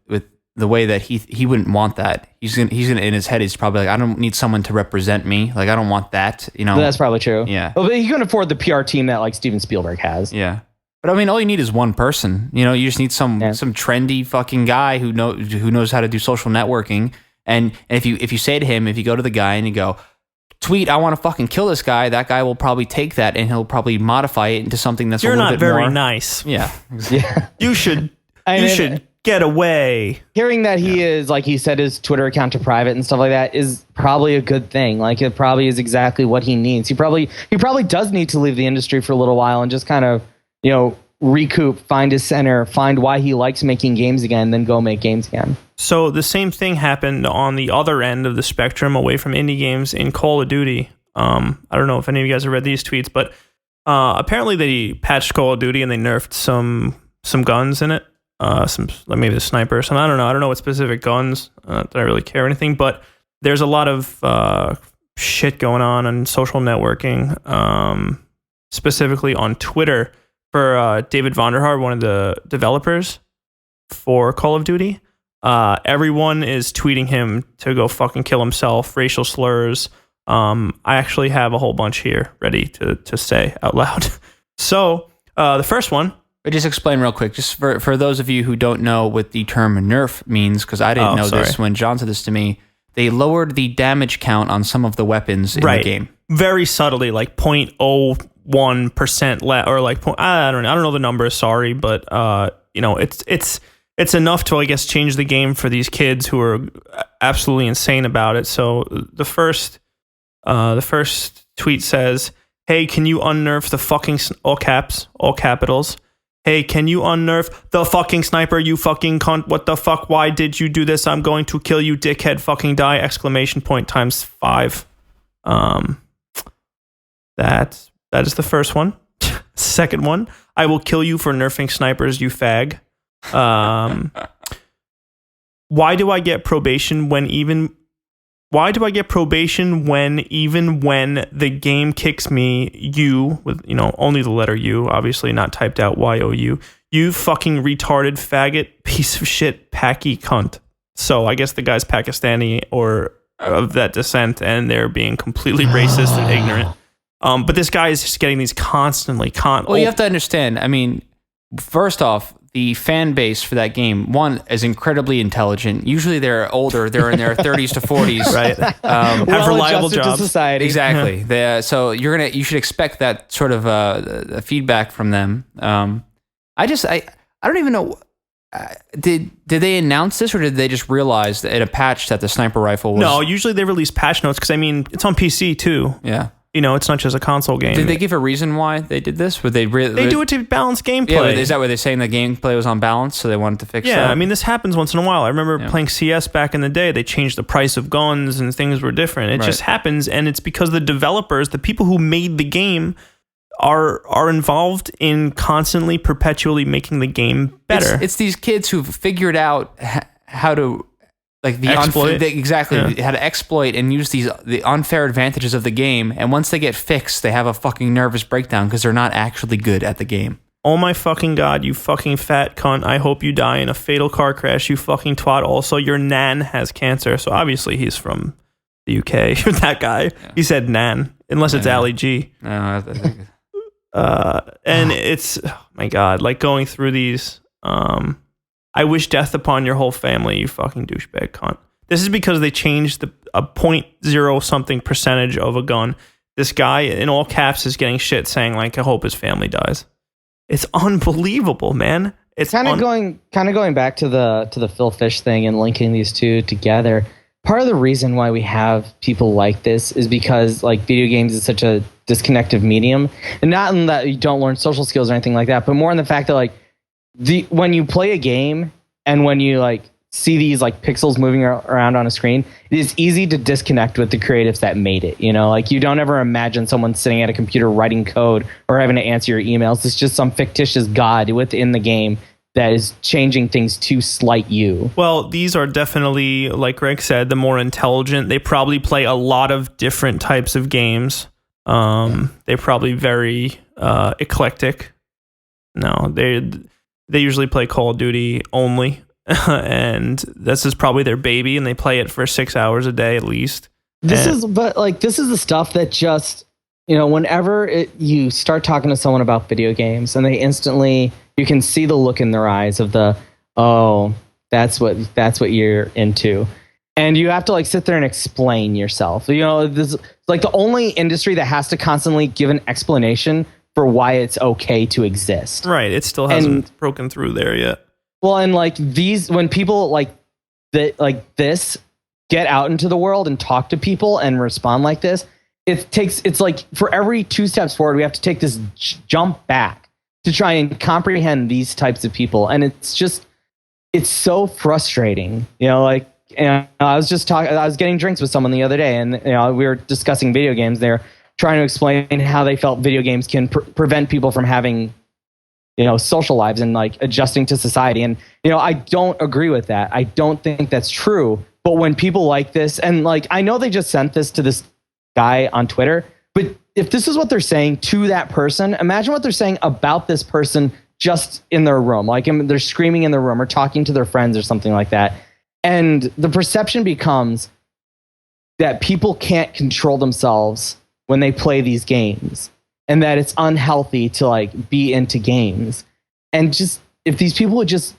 the way that he wouldn't want that. He's gonna in his head. He's probably like, I don't need someone to represent me. Like, I don't want that. That's probably true. Yeah. Well, but he couldn't afford the PR team that Steven Spielberg has. Yeah. But I mean, all you need is one person. You just need some trendy fucking guy who knows how to do social networking. And if you say to him, if you go to the guy and you go, tweet, I want to fucking kill this guy, that guy will probably take that and he'll probably modify it into something that's a little bit more. You're not very nice. Yeah. Yeah. You should get away. Hearing that he is, like he set his Twitter account to private and stuff like that is probably a good thing. Like, it probably is exactly what he needs. He probably does need to leave the industry for a little while and just kind of, recoup, find his center, find why he likes making games again, then go make games again. So the same thing happened on the other end of the spectrum, away from indie games, in Call of Duty. I don't know if any of you guys have read these tweets, but apparently they patched Call of Duty and they nerfed some guns in it. Maybe the sniper or something. I don't know what specific guns that I really care or anything, but there's a lot of shit going on social networking, specifically on Twitter, for David Vonderhaar, one of the developers for Call of Duty. Everyone is tweeting him to go fucking kill himself, racial slurs. I actually have a whole bunch here ready to say out loud. So the first one. But just explain real quick, just for those of you who don't know what the term nerf means, because I didn't know this when John said this to me. They lowered the damage count on some of the weapons in the game. Very subtly, like 0.01% or like I don't know the number, sorry, but it's enough to, I guess, change the game for these kids who are absolutely insane about it. So the first tweet says, "Hey, can you unnerf the fucking all caps, all capitals? Hey, can you unnerf the fucking sniper, you fucking cunt? What the fuck? Why did you do this? I'm going to kill you, dickhead, fucking die!" Exclamation point times 5. That is the first one. Second one, "I will kill you for nerfing snipers, you fag." Why do I get probation when even when the game kicks me, you, with only the letter U, obviously not typed out YOU, you fucking retarded faggot piece of shit packy cunt. So I guess the guy's Pakistani or of that descent, and they're being completely racist and ignorant. But this guy is just getting these constantly. Well, you have to understand. I mean, first off, the fan base for that game, one, is incredibly intelligent. Usually they're older. They're in their 30s to 40s. Right. Have reliable jobs. To society. Exactly. So you should expect that sort of feedback from them. I don't even know. Did they announce this, or did they just realize in a patch that the sniper rifle was... No, usually they release patch notes, because, I mean, it's on PC too. Yeah. It's not just a console game. Did they give a reason why they did this? Would they do it to balance gameplay. Yeah, is that where they're saying the gameplay was unbalanced, so they wanted to fix that? Yeah, I mean, this happens once in a while. I remember playing CS back in the day. They changed the price of guns and things were different. It just happens, and it's because the developers, the people who made the game, are involved in constantly, perpetually making the game better. It's these kids who've figured out how to like the Exploit. exactly Yeah. how to exploit and use the unfair advantages of the game. And once they get fixed, they have a fucking nervous breakdown because they're not actually good at the game. Oh my fucking God, you fucking fat cunt. I hope you die in a fatal car crash, you fucking twat. Also, your nan has cancer. So obviously he's from the UK. That guy. Yeah. He said nan, unless it's Ali G. No, I think... And it's, oh my God, like going through these, I wish death upon your whole family, you fucking douchebag cunt. This is because they changed a 0.0 something percentage of a gun. This guy in all caps is getting shit saying like, I hope his family dies. It's unbelievable, man. It's kind of going back to the Phil Fish thing and linking these two together. Part of the reason why we have people like this is because like video games is such a disconnected medium, and not in that you don't learn social skills or anything like that, but more in the fact that like when you play a game and when you like see these like pixels moving around on a screen, it is easy to disconnect with the creatives that made it. You know, like you don't ever imagine someone sitting at a computer writing code or having to answer your emails. It's just some fictitious god within the game that is changing things to slight you. Well, these are definitely, like Greg said, the more intelligent. They probably play a lot of different types of games. They're probably very eclectic. No, they usually play Call of Duty only. And this is probably their baby, and they play it for 6 hours a day at least. This is the stuff that just, you know, whenever you start talking to someone about video games, and they instantly, you can see the look in their eyes of that's what you're into, and you have to like sit there and explain yourself. You know, this is like the only industry that has to constantly give an explanation for why it's okay to exist. Right, it still hasn't broken through there yet. Well, and like when people like this get out into the world and talk to people and respond like this, it's like for every 2 steps forward, we have to take this jump back to try and comprehend these types of people. And it's so frustrating, you know, like, and I was getting drinks with someone the other day, and, you know, we were discussing video games. They're trying to explain how they felt video games can prevent people from having, you know, social lives and like adjusting to society. And, you know, I don't agree with that. I don't think that's true. But when people like this, and like, I know they just sent this to this guy on Twitter, but if this is what they're saying to that person, imagine what they're saying about this person just in their room. Like they're screaming in their room or talking to their friends or something like that. And the perception becomes that people can't control themselves when they play these games, and that it's unhealthy to like be into games. And just, if these people would just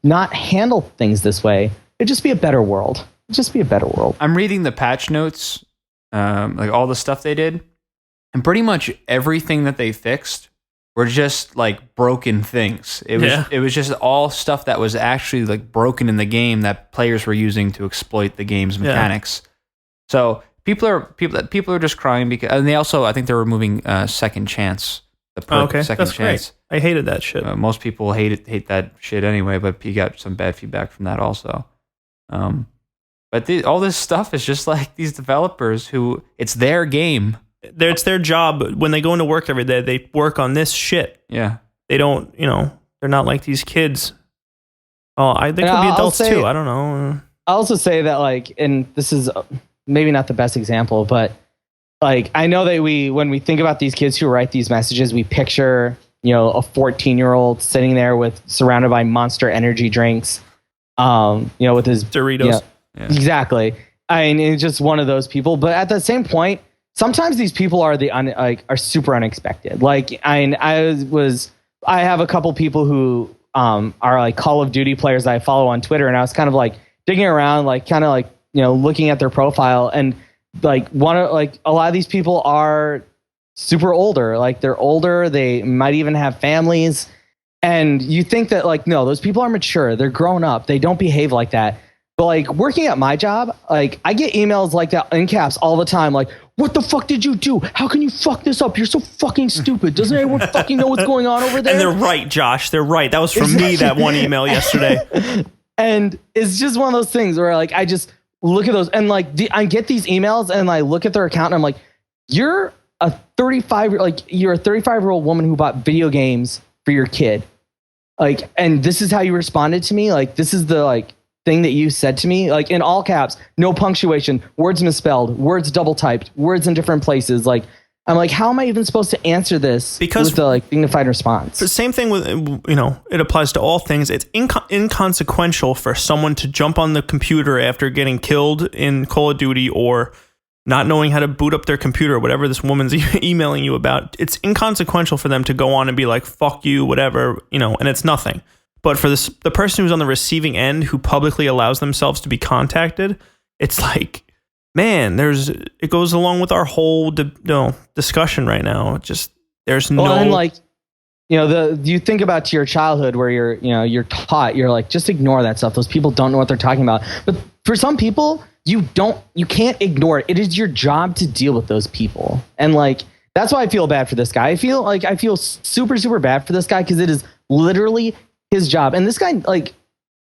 not handle things this way, it'd just be a better world. It'd just be a better world. I'm reading the patch notes, like all the stuff they did, and pretty much everything that they fixed were just like broken things. It was just all stuff that was actually like broken in the game that players were using to exploit the game's mechanics. So people are just crying because, and they also, I think they're removing Second Chance. Second That's Chance. Great. I hated that shit. Most people hate that shit anyway, but you got some bad feedback from that also. But all this stuff is just like these developers who, it's their game. It's their job. When they go into work every day, they work on this shit. Yeah. They don't, you know, they're not like these kids. Oh, they could be adults too. I don't know. I'll also say that, like, and this is maybe not the best example, but like, I know that when we think about these kids who write these messages, we picture, you know, a 14-year-old sitting there surrounded by Monster energy drinks, you know, with his Doritos. You know, exactly. I mean, it's just one of those people. But at the same point, sometimes these people are are super unexpected. Like, I have a couple people who are like Call of Duty players that I follow on Twitter, and I was kind of like digging around, like kind of like, you know, looking at their profile, and like a lot of these people are super older. Like, they're older, they might even have families, and you think that like, no, those people are mature, they're grown up, they don't behave like that. But like, working at my job, like, I get emails like that in caps all the time, like, what the fuck did you do? How can you fuck this up? You're so fucking stupid. Doesn't anyone fucking know what's going on over there? And they're right, Josh. They're right. That was from me, that one email yesterday. And it's just one of those things where like, I just look at those, and like I get these emails, and I look at their account, and I'm like, you're a 35-year-old woman who bought video games for your kid. Like, and this is how you responded to me? Like, this is the, like, thing that you said to me, like in all caps, no punctuation, words misspelled, words double typed, words in different places. Like, I'm like, how am I even supposed to answer this with a like dignified response? The same thing with, it applies to all things. It's inconsequential for someone to jump on the computer after getting killed in Call of Duty or not knowing how to boot up their computer or whatever this woman's emailing you about. It's inconsequential for them to go on and be like, fuck you, whatever, and it's nothing. But for the person who's on the receiving end who publicly allows themselves to be contacted, it's like, man, it goes along with our whole discussion right now. Just there's no. Well, and like, you think about your childhood where you're taught, you're like, just ignore that stuff. Those people don't know what they're talking about. But for some people, you can't ignore it. It is your job to deal with those people. And like, that's why I feel bad for this guy. I feel super, super bad for this guy because it is literally his job. And this guy, like,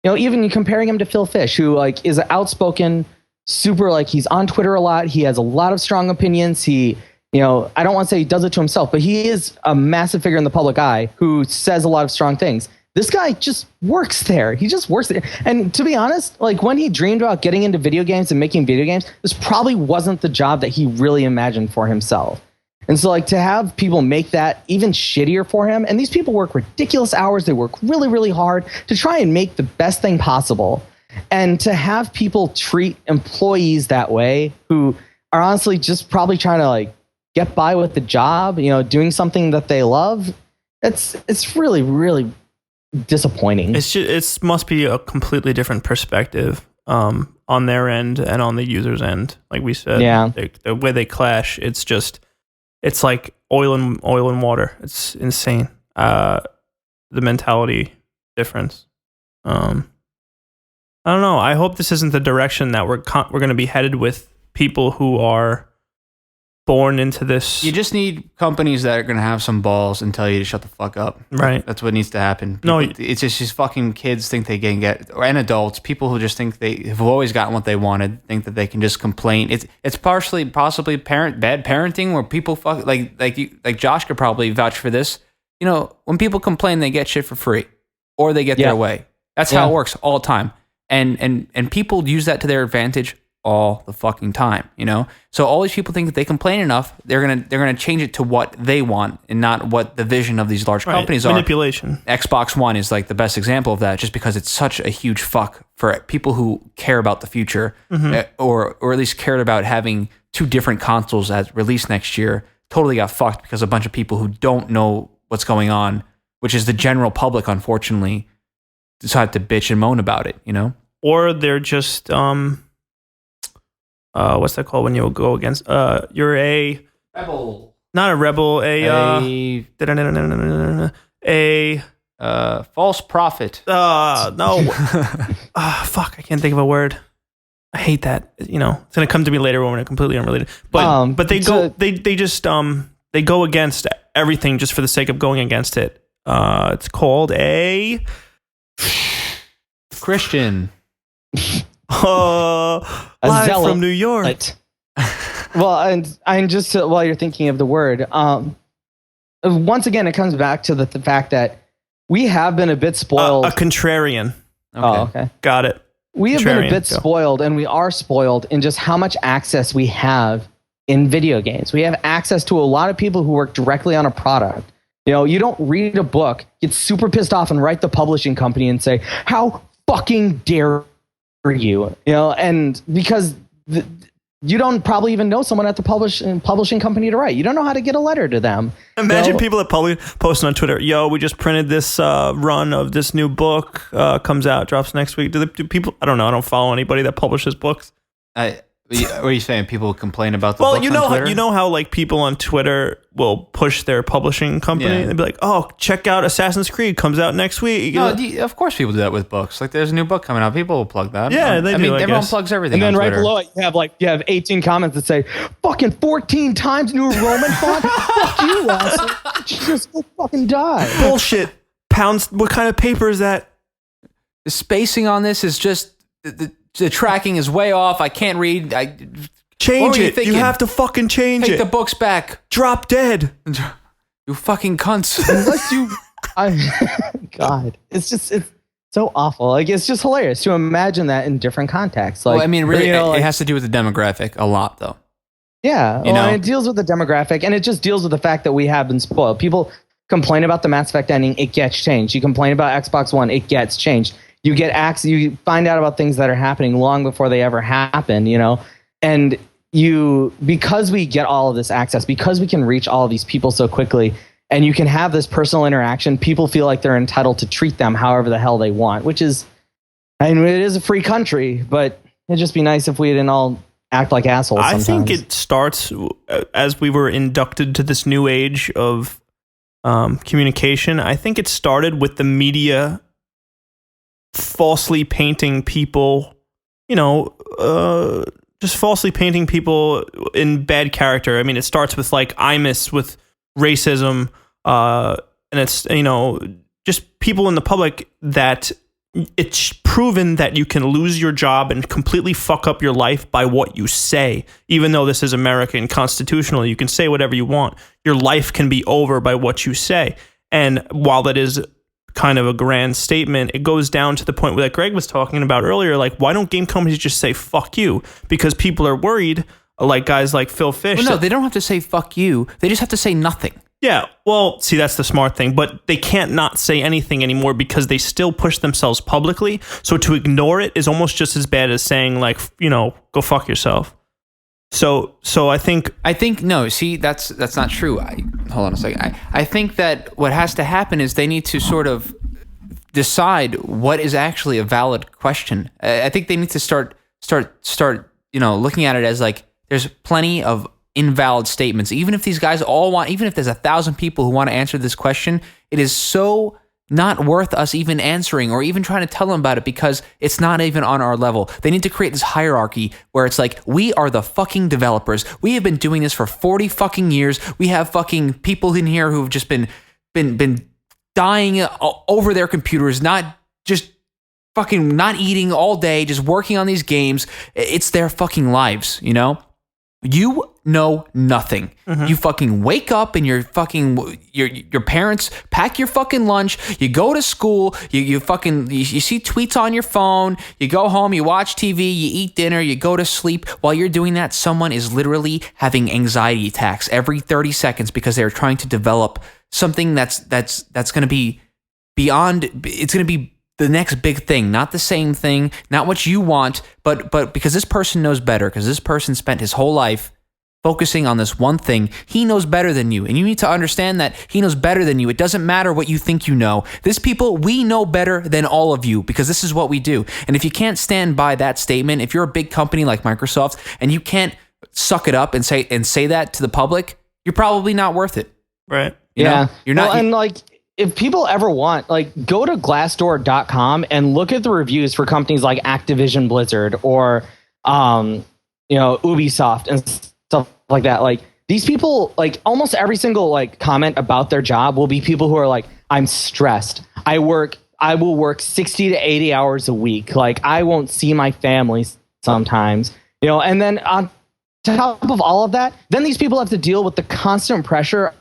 even comparing him to Phil Fish, who like is outspoken, super, like, he's on Twitter a lot. He has a lot of strong opinions. He, I don't want to say he does it to himself, but he is a massive figure in the public eye who says a lot of strong things. This guy just works there. He just works there. And to be honest, like when he dreamed about getting into video games and making video games, this probably wasn't the job that he really imagined for himself. And so like to have people make that even shittier for him, and these people work ridiculous hours. They work really, really hard to try and make the best thing possible. And to have people treat employees that way who are honestly just probably trying to like get by with the job, doing something that they love, it's really, really disappointing. It must be a completely different perspective on their end and on the user's end. Like we said, the way they clash, it's like oil and water. It's insane. The mentality difference. I don't know. I hope this isn't the direction that we're going to be headed with people who are born into this. You just need companies that are going to have some balls and tell you to shut the fuck up. Right. That's what needs to happen. It's just these fucking kids think they can get, and adults, people who just think they have always gotten what they wanted, think that they can just complain. It's possibly bad parenting where people like Josh could probably vouch for this. When people complain, they get shit for free or they get their way. That's how it works all the time. And people use that to their advantage all the fucking time, So all these people think that they complain enough, they're gonna change it to what they want and not what the vision of these large companies are. Manipulation. Xbox One is like the best example of that, just because it's such a huge fuck for people who care about the future, or at least cared about having two different consoles as released next year. Totally got fucked because a bunch of people who don't know what's going on, which is the general public, unfortunately, decide to bitch and moan about it, Or they're just what's that called when you go against you're a rebel. Not a rebel, a false prophet. No. Fuck, I can't think of a word. I hate that. It's gonna come to me later when we're completely unrelated. But they go against everything just for the sake of going against it. It's called a Christian. Live from New York. Well, and I'm just while you're thinking of the word, once again, it comes back to the fact that we have been a bit spoiled. A contrarian. Okay. Oh, okay. Got it. We have been a bit spoiled, and we are spoiled in just how much access we have in video games. We have access to a lot of people who work directly on a product. You don't read a book, get super pissed off, and write the publishing company and say, "How fucking dare you?" And because you don't probably even know someone at the publishing company to write. You don't know how to get a letter to them. Imagine people that probably posting on Twitter, "Yo, we just printed this run of this new book. Comes out, drops next week." Do people? I don't know. I don't follow anybody that publishes books. What are you saying? People complain about the books on Twitter? You know how like people on Twitter will push their publishing company and be like, "Oh, check out Assassin's Creed comes out next week." No, of course people do that with books. Like there's a new book coming out, people will plug that. Yeah, they do. Everyone plugs everything. And then on right Twitter. below it, you have 18 comments that say, "Fucking 14 times New Roman font." Fuck you, asshole. Just go fucking die. Bullshit. Pounds. What kind of paper is that? The spacing on this is just the tracking is way off. I can't read. Change it. You have to fucking change it. Take the books back. Drop dead. You fucking cunts. Unless you, God, it's So awful. Like, it's just hilarious to imagine that in different contexts. Like, well, I mean, really, you know, it has to do with the demographic a lot, though. Yeah, You know? and it deals with the demographic, and it just deals with the fact that we have been spoiled. People complain about the Mass Effect ending, it gets changed. You complain about Xbox One, it gets changed. You get access, you find out about things that are happening long before they ever happen, you know? And because we get all of this access, because we can reach all of these people so quickly, and you can have this personal interaction, people feel like they're entitled to treat them however the hell they want, which is, I mean, it is a free country, but it'd just be nice if we didn't all act like assholes sometimes. I think it starts as we were inducted to this new age of communication. I think it started with the media falsely painting people, you know, just falsely painting people in bad character. I mean, it starts with like IMIS with racism, and it's, you know, just people in the public that it's proven that you can lose your job and completely fuck up your life by what you say. Even though this is American constitutional, you can say whatever you want. Your life can be over by what you say. And while that is kind of a grand statement, it goes down to the point that Greg was talking about earlier. Like, why don't game companies just say fuck you? Because people are worried, like guys like Phil Fish. Well, no, they don't have to say fuck you. They just have to say nothing. Yeah, well, see, that's the smart thing, but they can't not say anything anymore because they still push themselves publicly. So to ignore it is almost just as bad as saying, like, you know, go fuck yourself. So I think no. See, that's not true. Hold on a second. I think that what has to happen is they need to sort of decide what is actually a valid question. I think they need to start. You know, looking at it as like there's plenty of invalid statements. Even if these guys all want, even if there's 1,000 people who want to answer this question, it is so not worth us even answering or even trying to tell them about it because it's not even on our level. They need to create this hierarchy where it's like, we are the fucking developers. We have been doing this for 40 fucking years. We have fucking people in here who've just been dying over their computers, not just fucking not eating all day, just working on these games. It's their fucking lives, you know? You know nothing. Mm-hmm. You fucking wake up and your parents pack your fucking lunch. You go to school. You see tweets on your phone. You go home. You watch TV. You eat dinner. You go to sleep. While you're doing that, someone is literally having anxiety attacks every 30 seconds because they're trying to develop something that's going to be beyond. It's going to be the next big thing, not the same thing, not what you want, but because this person knows better, because this person spent his whole life focusing on this one thing. He knows better than you, and you need to understand that he knows better than you. It doesn't matter what you think you know. We know better than all of you because this is what we do. And if you can't stand by that statement, if you're a big company like Microsoft and you can't suck it up and say that to the public, you're probably not worth it. Right. You know? You're not. Well, and like, if people ever want, like, go to glassdoor.com and look at the reviews for companies like Activision Blizzard or, you know, Ubisoft and stuff like that. Like, these people, like, almost every single, like, comment about their job will be people who are like, I'm stressed. I will work 60 to 80 hours a week. Like, I won't see my family sometimes, you know, and then on top of all of that, then these people have to deal with the constant pressure.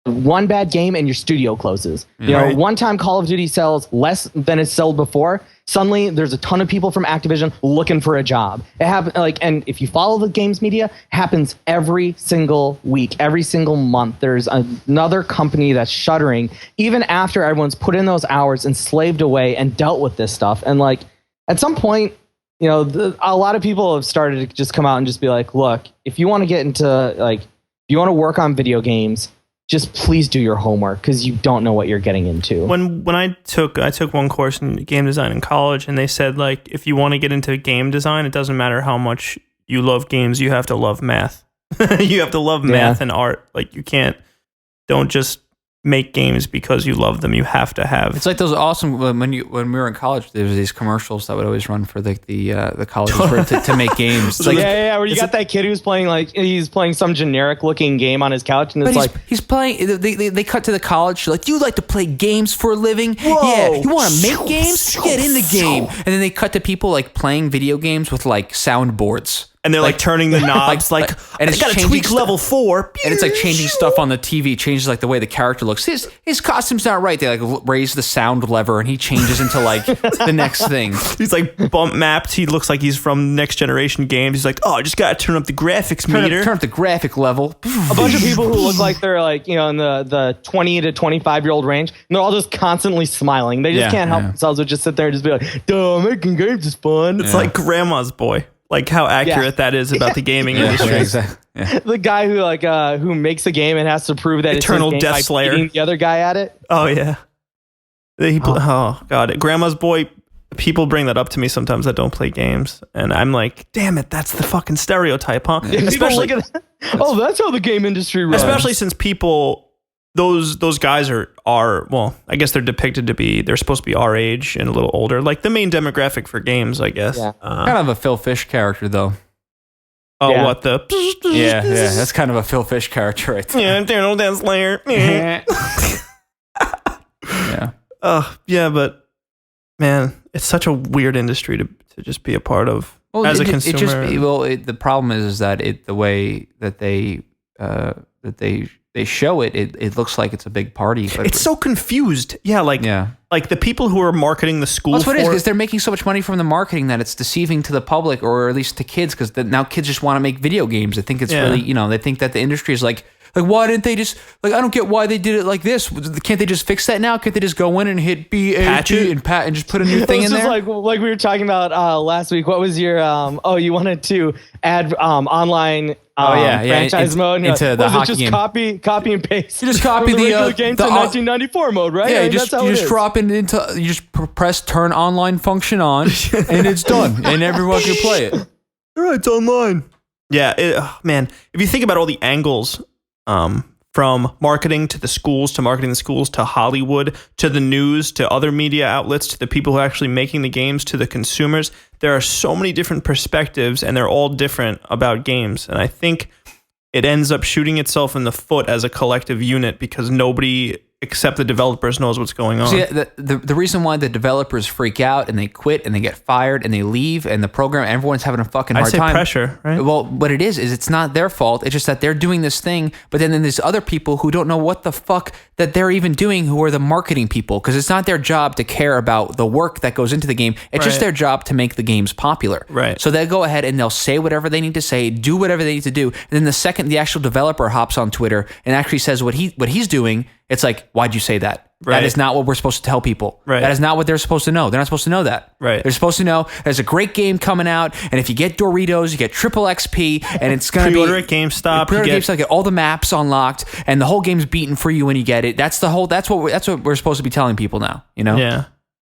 One bad game and your studio closes. You know, one time Call of Duty sells less than it's sold before. Suddenly, there's a ton of people from Activision looking for a job. It happens, like, and if you follow the games media, it happens every single week, every single month. There's another company that's shuttering, even after everyone's put in those hours and slaved away and dealt with this stuff. And like, at some point, you know, a lot of people have started to just come out and just be like, look, if you want to get into, like, if you want to work on video games, just please do your homework because you don't know what you're getting into. When I took one course in game design in college, and they said, like, if you want to get into game design, it doesn't matter how much you love games, you have to love math. You have to love math and art. Like, don't just make games because you love them. You have to have. It's like those awesome when we were in college. There was these commercials that would always run for the colleges to make games. It's like, yeah. Where you got that kid who's playing, like, he's playing some generic looking game on his couch, and it's like he's playing. They cut to the college. Like, you like to play games for a living? Whoa. Yeah. You want to make games? Get in the game. And then they cut to people like playing video games with like soundboards. and they're like turning the knobs, and and it's it's got to changing tweak level 4, and it's like changing stuff on the TV, changes like the way the character looks. His costume's not right. They like raise the sound lever, and he changes into like the next thing. He's like bump mapped. He looks like he's from Next Generation games. He's like, oh, I just got to turn up the graphics meter. Turn up the graphic level. A bunch of people who look like they're like, you know, in the 20 to 25-year-old range, and they're all just constantly smiling. They just can't help themselves but just sit there and just be like, duh, making games is fun. It's like grandma's boy. Like how accurate that is about the gaming industry. Exactly. Yeah. The guy who makes a game and has to prove that Eternal it's his game Death by Slayer. beating the other guy at it. Oh yeah. Oh god, grandma's boy. People bring that up to me sometimes that don't play games, and I'm like, damn it, that's the fucking stereotype, huh? Yeah, especially, look at that. Oh, that's how the game industry runs. Especially since people, those guys are well, I guess they're depicted to be, they're supposed to be our age and a little older, like the main demographic for games, I guess. Yeah. Kind of a Phil Fish character, though. Oh, Yeah. what the? Yeah, that's kind of a Phil Fish character right there. Yeah, Eternal Death Slayer. Yeah. Yeah, but man, it's such a weird industry to just be a part of as a consumer. The problem is that the way that they show it looks like it's a big party. But it's so confused. Yeah, like the people who are marketing the school. That's what it is, because they're making so much money from the marketing that it's deceiving to the public, or at least to kids, because now kids just want to make video games. I think it's really, they think that the industry is like, why didn't they just, I don't get why they did it like this. Can't they just fix that now? Can't they just go in and hit Patch it? and just put a new thing in there? Like we were talking about last week. What was your, you wanted to add online franchise mode into the hockey just game. Copy and paste. You just copy the regular game to 1994 mode, right? Yeah, I mean, you just drop it into, you just press turn online function on, and it's done, and everyone can play it. All right, it's online. Yeah, man, if you think about all the angles, from marketing to the schools, to marketing the schools, to Hollywood, to the news, to other media outlets, to the people who are actually making the games, to the consumers, there are so many different perspectives, and they're all different about games. And I think it ends up shooting itself in the foot as a collective unit, because nobody except the developers knows what's going on. See, the reason why the developers freak out and they quit and they get fired and they leave, and the program, everyone's having a fucking hard time. Pressure, right? Well, what it is it's not their fault. It's just that they're doing this thing, but then there's other people who don't know what the fuck that they're even doing, who are the marketing people, because it's not their job to care about the work that goes into the game. It's just their job to make the games popular. Right. So they'll go ahead and they'll say whatever they need to say, do whatever they need to do, and then the second the actual developer hops on Twitter and actually says what he's doing, it's like, why'd you say that? Right. That is not what we're supposed to tell people. Right. That is not what they're supposed to know. They're not supposed to know that. Right. They're supposed to know there's a great game coming out, and if you get Doritos, you get triple XP, and it's going to be... Pre-order at GameStop. You get all the maps unlocked, and the whole game's beaten for you when you get it. That's what we're supposed to be telling people now, Yeah.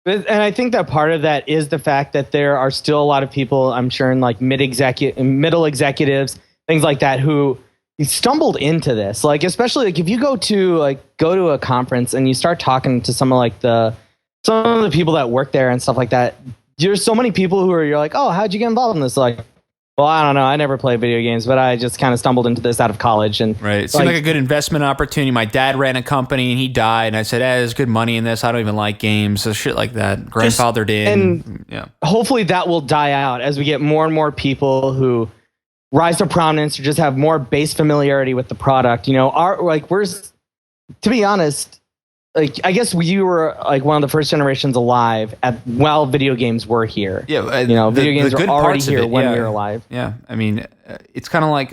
And I think that part of that is the fact that there are still a lot of people, I'm sure, in like middle executives, things like that, who... You stumbled into this, like, especially like if you go to a conference and you start talking to some of the people that work there and stuff like that. There's so many people you're like, oh, how'd you get involved in this? Like, well, I don't know. I never played video games, but I just kind of stumbled into this out of college. And it seemed like a good investment opportunity. My dad ran a company and he died, and I said, there's good money in this. I don't even like games, so shit like that. Grandfather did, and hopefully that will die out as we get more and more people who rise to prominence or just have more base familiarity with the product. To be honest, like, I guess you were like one of the first generations alive while video games were here. Yeah, video games were already here when we were alive. Yeah, I mean, it's kind of like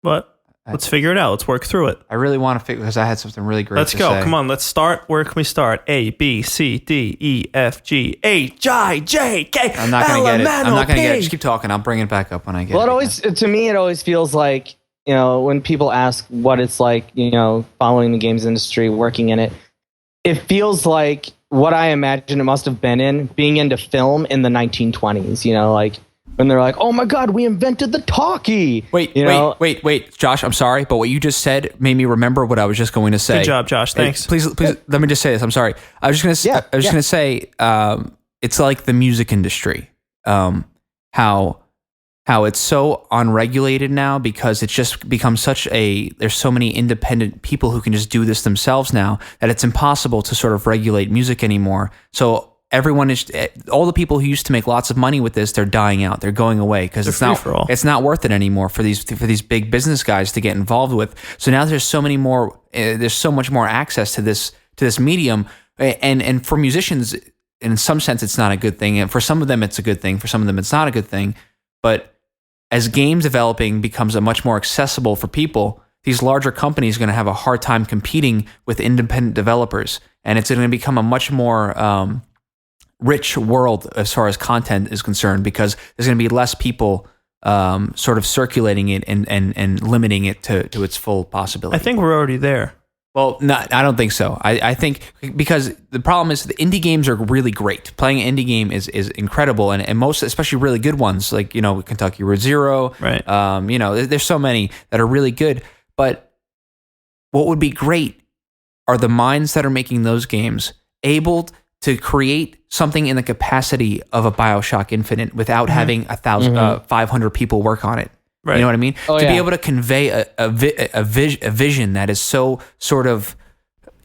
What? Let's figure it out. Let's work through it. I really want to figure, because I had something really great. Let's go. Come on. Let's start. Where can we start? A, B, C, D, E, F, G, H, I, J, K. I'm not going to get it. I'm not going to get it. Just keep talking. I'll bring it back up when I get it. Well, to me, it always feels like, when people ask what it's like, following the games industry, working in it, it feels like what I imagine it must have been being into film in the 1920s, like, when they're like, oh my God, we invented the talkie. Wait, Josh, I'm sorry, but what you just said made me remember what I was just going to say. Good job, Josh. Thanks. Please, let me just say this. I'm sorry. I was just going to say, it's like the music industry, how it's so unregulated now, because it's just become there's so many independent people who can just do this themselves now, that it's impossible to sort of regulate music anymore. So everyone is, all the people who used to make lots of money with this, they're dying out. They're going away because it's not worth it anymore for these big business guys to get involved with. So now there's so much more access to this medium, and for musicians, in some sense, it's not a good thing. And for some of them, it's a good thing. For some of them, it's not a good thing. But as game developing becomes a much more accessible for people, these larger companies are going to have a hard time competing with independent developers, and it's going to become a much more rich world as far as content is concerned, because there's going to be less people sort of circulating it and limiting it to its full possibility. I think we're already there. Well, I don't think so. I think because the problem is the indie games are really great. Playing an indie game is incredible, and most, especially really good ones, like, you know, Kentucky Road Zero. Right. You know, there's so many that are really good. But what would be great are the minds that are making those games able to create something in the capacity of a BioShock Infinite without having 500 people work on it. Right. You know what I mean? To be able to convey a vision that is so sort of,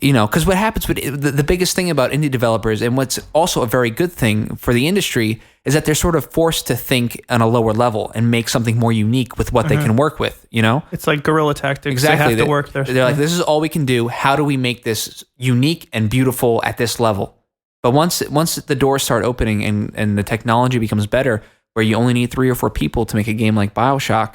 you know, because what happens with the biggest thing about indie developers, and what's also a very good thing for the industry, is that they're sort of forced to think on a lower level and make something more unique with what they can work with, you know? It's like guerrilla tactics. Exactly. They have to work there. They're like, this is all we can do. How do we make this unique and beautiful at this level? But once the doors start opening and the technology becomes better, where you only need 3 or 4 people to make a game like BioShock,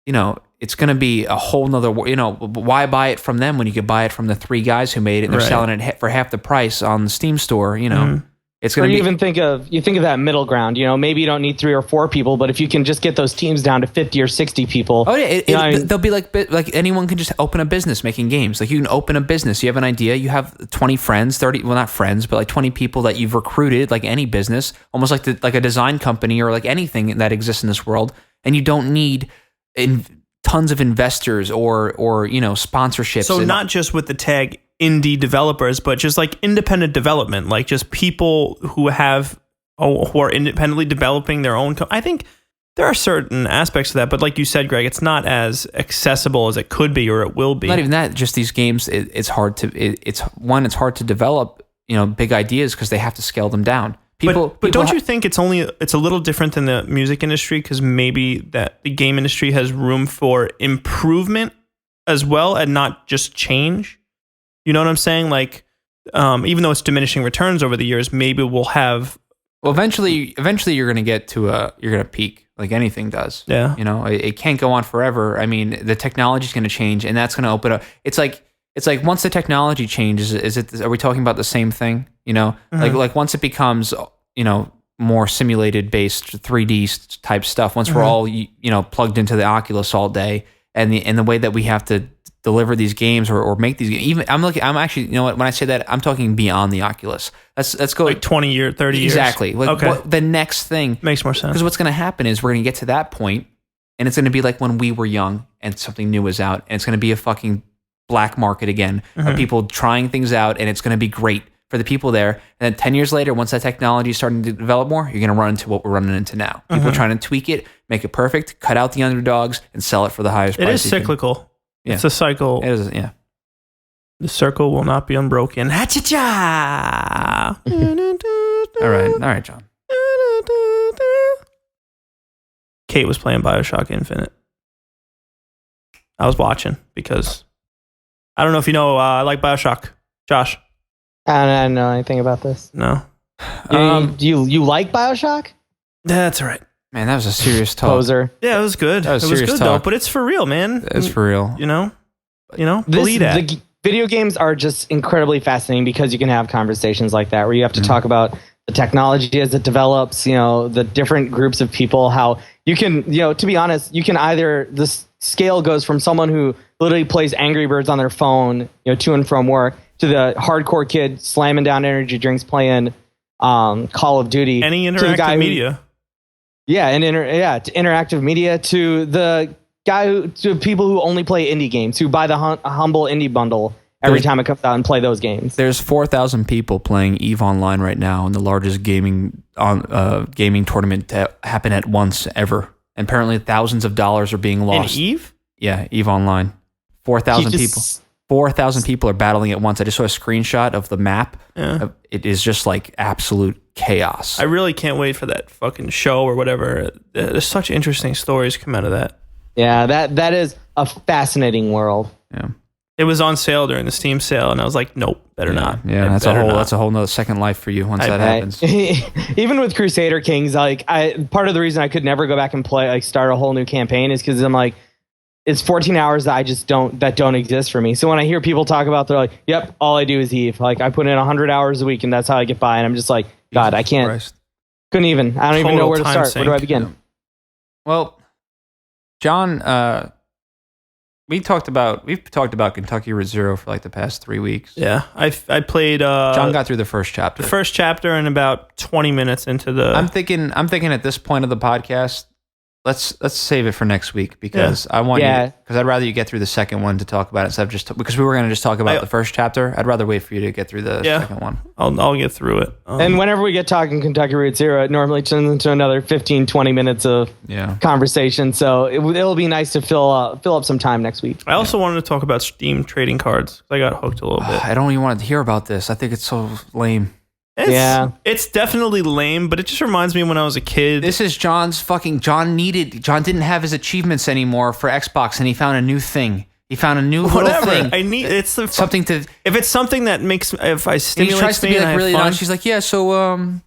you know, it's going to be a whole nother, you know, why buy it from them when you could buy it from the 3 guys who made it and they're selling it for half the price on the Steam store, you know? It's going to be... even think of that middle ground, you know, maybe you don't need 3 or 4 people, but if you can just get those teams down to 50 or 60 people. Oh yeah, they'll be like anyone can just open a business making games. Like, you can open a business, you have an idea, you have 20 friends, 30, well, not friends, but like 20 people that you've recruited, like any business, almost like a design company or like anything that exists in this world. And you don't need tons of investors or you know, sponsorships. So not just with the tag indie developers, but just like independent development, like just people who are independently developing their own. I think there are certain aspects of that, but like you said, Greg, it's not as accessible as it could be or it will be. Not even that. Just these games, it's hard to develop, you know, big ideas because they have to scale them down. But don't you think it's a little different than the music industry, because maybe that the game industry has room for improvement as well and not just change? You know what I'm saying? Like, even though it's diminishing returns over the years, maybe we'll have. Well, eventually you're going to get to you're going to peak, like anything does. Yeah. You know, it can't go on forever. I mean, the technology is going to change, and that's going to open up. It's like once the technology changes, are we talking about the same thing? You know, like once it becomes, you know, more simulated based 3D type stuff. Once we're all, you know, plugged into the Oculus all day, and the way that we have to deliver these games or make these games. Even I'm actually, you know what, when I say that, I'm talking beyond the Oculus. Let's go like 20 years, 30 years. Exactly. Like, okay. The next thing makes more sense. Because what's going to happen is we're going to get to that point, and it's going to be like when we were young and something new was out, and it's going to be a fucking black market again of people trying things out, and it's going to be great for the people there. And then 10 years later, once that technology is starting to develop more, you're going to run into what we're running into now. People trying to tweak it, make it perfect, cut out the underdogs, and sell it for the highest price. It is cyclical. Yeah. It's a cycle. It is, yeah. The circle will not be unbroken. Ha-cha-cha! All right, John. Kate was playing BioShock Infinite. I was watching because I don't know if you know, I like BioShock. Josh? I don't know anything about this. No. You like BioShock? That's all right. Man, that was a serious talk. Poser. Yeah, it was good. That was it was serious good talk. Though, but it's for real, man. It's for real. You know, believe that. The video games are just incredibly fascinating because you can have conversations like that where you have to talk about the technology as it develops, you know, the different groups of people, how you can, you know, to be honest, you can either, this scale goes from someone who literally plays Angry Birds on their phone, you know, to and from work, to the hardcore kid slamming down energy drinks playing Call of Duty. Any interactive media. Yeah, and to interactive media, to the guy to people who only play indie games, who buy the humble indie bundle every time it comes out and play those games. There's 4,000 people playing EVE Online right now, and the largest gaming tournament to happen at once ever. And apparently thousands of dollars are being lost. In EVE? Yeah, EVE Online. 4,000 people. 4,000 people are battling at once. I just saw a screenshot of the map. Yeah. It is just like absolute chaos. I really can't wait for that fucking show or whatever. There's such interesting stories come out of that. Yeah, that is a fascinating world. Yeah. It was on sale during the Steam sale, and I was like, nope, better not. Yeah, that's a whole nother second life for you once that happens. Even with Crusader Kings, like part of the reason I could never go back and play, like start a whole new campaign, is because I'm like, it's 14 hours that don't exist for me. So when I hear people talk about, they're like, yep, all I do is Eve. Like I put in 100 hours a week, and that's how I get by. And I'm just like, God, I can't. Christ. Couldn't even. I don't even know where to start. Sink. Where do I begin? Yeah. Well, John, we've talked about Kentucky Route Zero for like the past 3 weeks. Yeah, I played. John got through the first chapter. The first chapter, and about 20 minutes into the. I'm thinking at this point of the podcast, let's save it for next week because I'd rather you get through the second one to talk about it instead of because we were going to just talk about the first chapter. I'd rather wait for you to get through the second one. I'll get through it. And whenever we get talking Kentucky Route Zero, it normally turns into another 15, 20 minutes of conversation. So it'll be nice to fill up some time next week. I also wanted to talk about Steam trading cards. I got hooked a little bit. I don't even want to hear about this. I think it's so lame. It's definitely lame, but it just reminds me when I was a kid. This is John didn't have his achievements anymore for Xbox, and he found a new thing. He found a new little thing. Something to. If it's something that makes, if I stimulate, he tries to be like really nice. She's like, yeah, so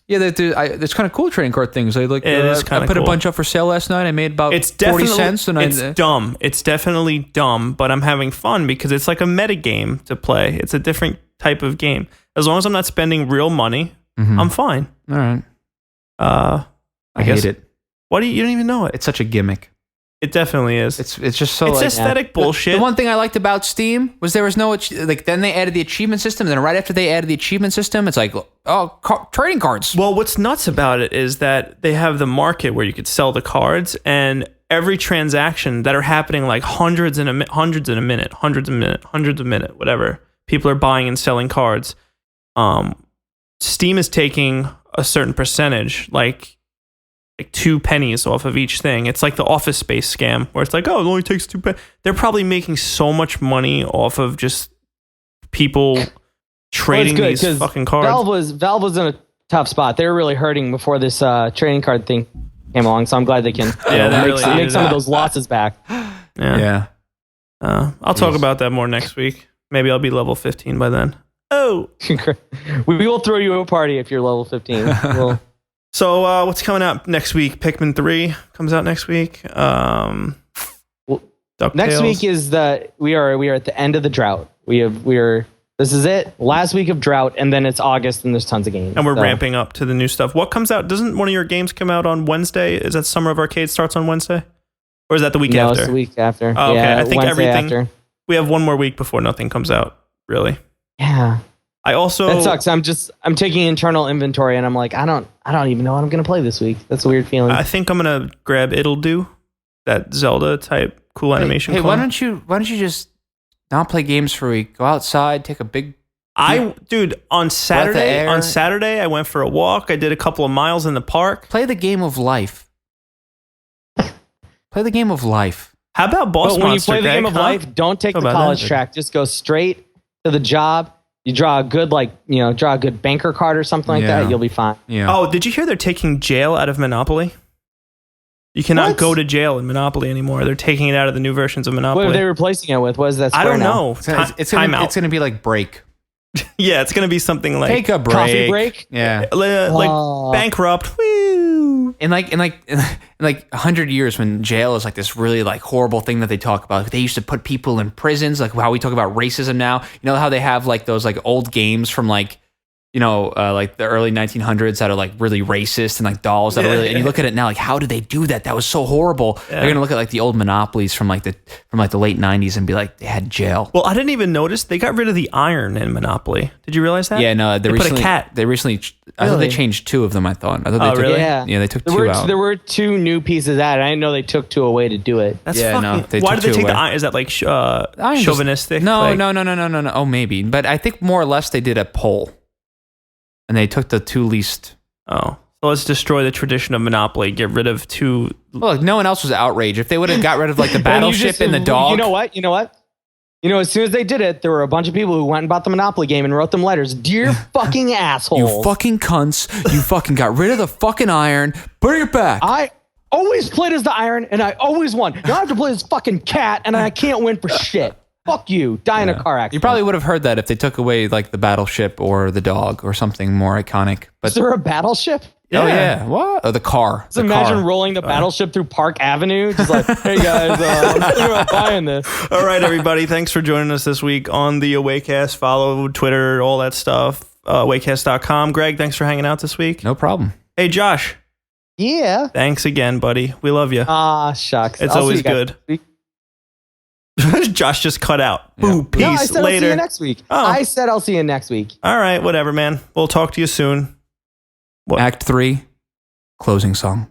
there's kind of cool trading card things. I put a bunch up for sale last night. I made about 40 cents. And it's dumb. It's definitely dumb, but I'm having fun because it's like a meta game to play. It's a different type of game. As long as I'm not spending real money, I'm fine. All right. I hate it. Why you don't even know it? It's such a gimmick. It definitely is. It's just so it's aesthetic bullshit. The one thing I liked about Steam was there was no then they added the achievement system. And then right after they added the achievement system, it's like trading cards. Well, what's nuts about it is that they have the market where you could sell the cards, and every transaction that are happening like hundreds in a minute, whatever. People are buying and selling cards. Steam is taking a certain percentage, like 2 pennies off of each thing. It's like the Office Space scam where it's like, oh, it only takes 2 pennies. They're probably making so much money off of just people trading these fucking cards. Valve was in a tough spot. They were really hurting before this trading card thing came along. So I'm glad they can make some of those losses back. Yeah. I'll talk about that more next week. Maybe I'll be level 15 by then. Oh, we will throw you a party if you're level 15. So what's coming out next week? Pikmin 3 comes out next week. Next week is we are at the end of the drought. This is it. Last week of drought, and then it's August, and there's tons of games. And we're ramping up to the new stuff. What comes out? Doesn't one of your games come out on Wednesday? Is that Summer of Arcade starts on Wednesday? Or is that the week after? No, it's the week after. Oh, okay. Yeah, I think Wednesday everything. After. We have one more week before nothing comes out. Really? Yeah. That sucks. I'm taking internal inventory, and I'm like, I don't even know what I'm gonna play this week. That's a weird feeling. I think I'm gonna grab It'll Do, that Zelda type cool animation. Hey, why don't you just not play games for a week? Go outside, take a big. On Saturday I went for a walk. I did a couple of miles in the park. Play the game of life. Play the game of life. How about Boss Monster? When you play the game of life, don't take the college track. Just go straight to the job. You draw a good banker card or something like that. You'll be fine. Yeah. Oh, did you hear they're taking jail out of Monopoly? You cannot go to jail in Monopoly anymore. They're taking it out of the new versions of Monopoly. What are they replacing it with? What is that? I don't know. It's going to be like break. Yeah, it's going to be something like take a break. Coffee break. Yeah. Like bankrupt. Woo. In 100 years, when jail is like this really like horrible thing that they talk about, like they used to put people in prisons, like how we talk about racism now. You know how they have like those like old games from like like the early 1900s that are like really racist and like dolls that are really, and you look at it now, like how did they do that? That was so horrible. Yeah. They're gonna look at like the old Monopolies from the late 90s and be like, they had jail. Well, I didn't even notice they got rid of the iron in Monopoly. Did you realize that? Yeah, no, they recently put a cat. They recently, I thought they changed 2 of them. I thought they took, really? Yeah, they took 2 out. There were 2 new pieces added. I didn't know they took 2 away to do it. That's fucking. Why did they take the iron? Is that like chauvinistic? No. Oh, maybe, but I think more or less they did a poll. And they took the 2 least. Oh. So let's destroy the tradition of Monopoly. Get rid of 2. Well, no one else was outraged. If they would have got rid of like the battleship and the dog. You know what? You know, as soon as they did it, there were a bunch of people who went and bought the Monopoly game and wrote them letters. Dear fucking assholes. You fucking cunts. You fucking got rid of the fucking iron. Bring it back. I always played as the iron and I always won. Now I have to play as fucking cat and I can't win for shit. Fuck you. Die in a car accident. You probably would have heard that if they took away like the battleship or the dog or something more iconic. But is there a battleship? Oh yeah, what? Oh, the car. Just imagine rolling the battleship through Park Avenue. Just like, hey guys, I'm thinking about buying this. All right, everybody. Thanks for joining us this week on the AwayCast. Follow Twitter, all that stuff. AwayCast.com. Greg, thanks for hanging out this week. No problem. Hey, Josh. Yeah. Thanks again, buddy. We love you. Shucks. It's always good. Josh just cut out. Yeah. Ooh, peace. No, I said later. I'll see you next week. Oh. I said I'll see you next week. All right, whatever, man. We'll talk to you soon. What? Act 3, closing song.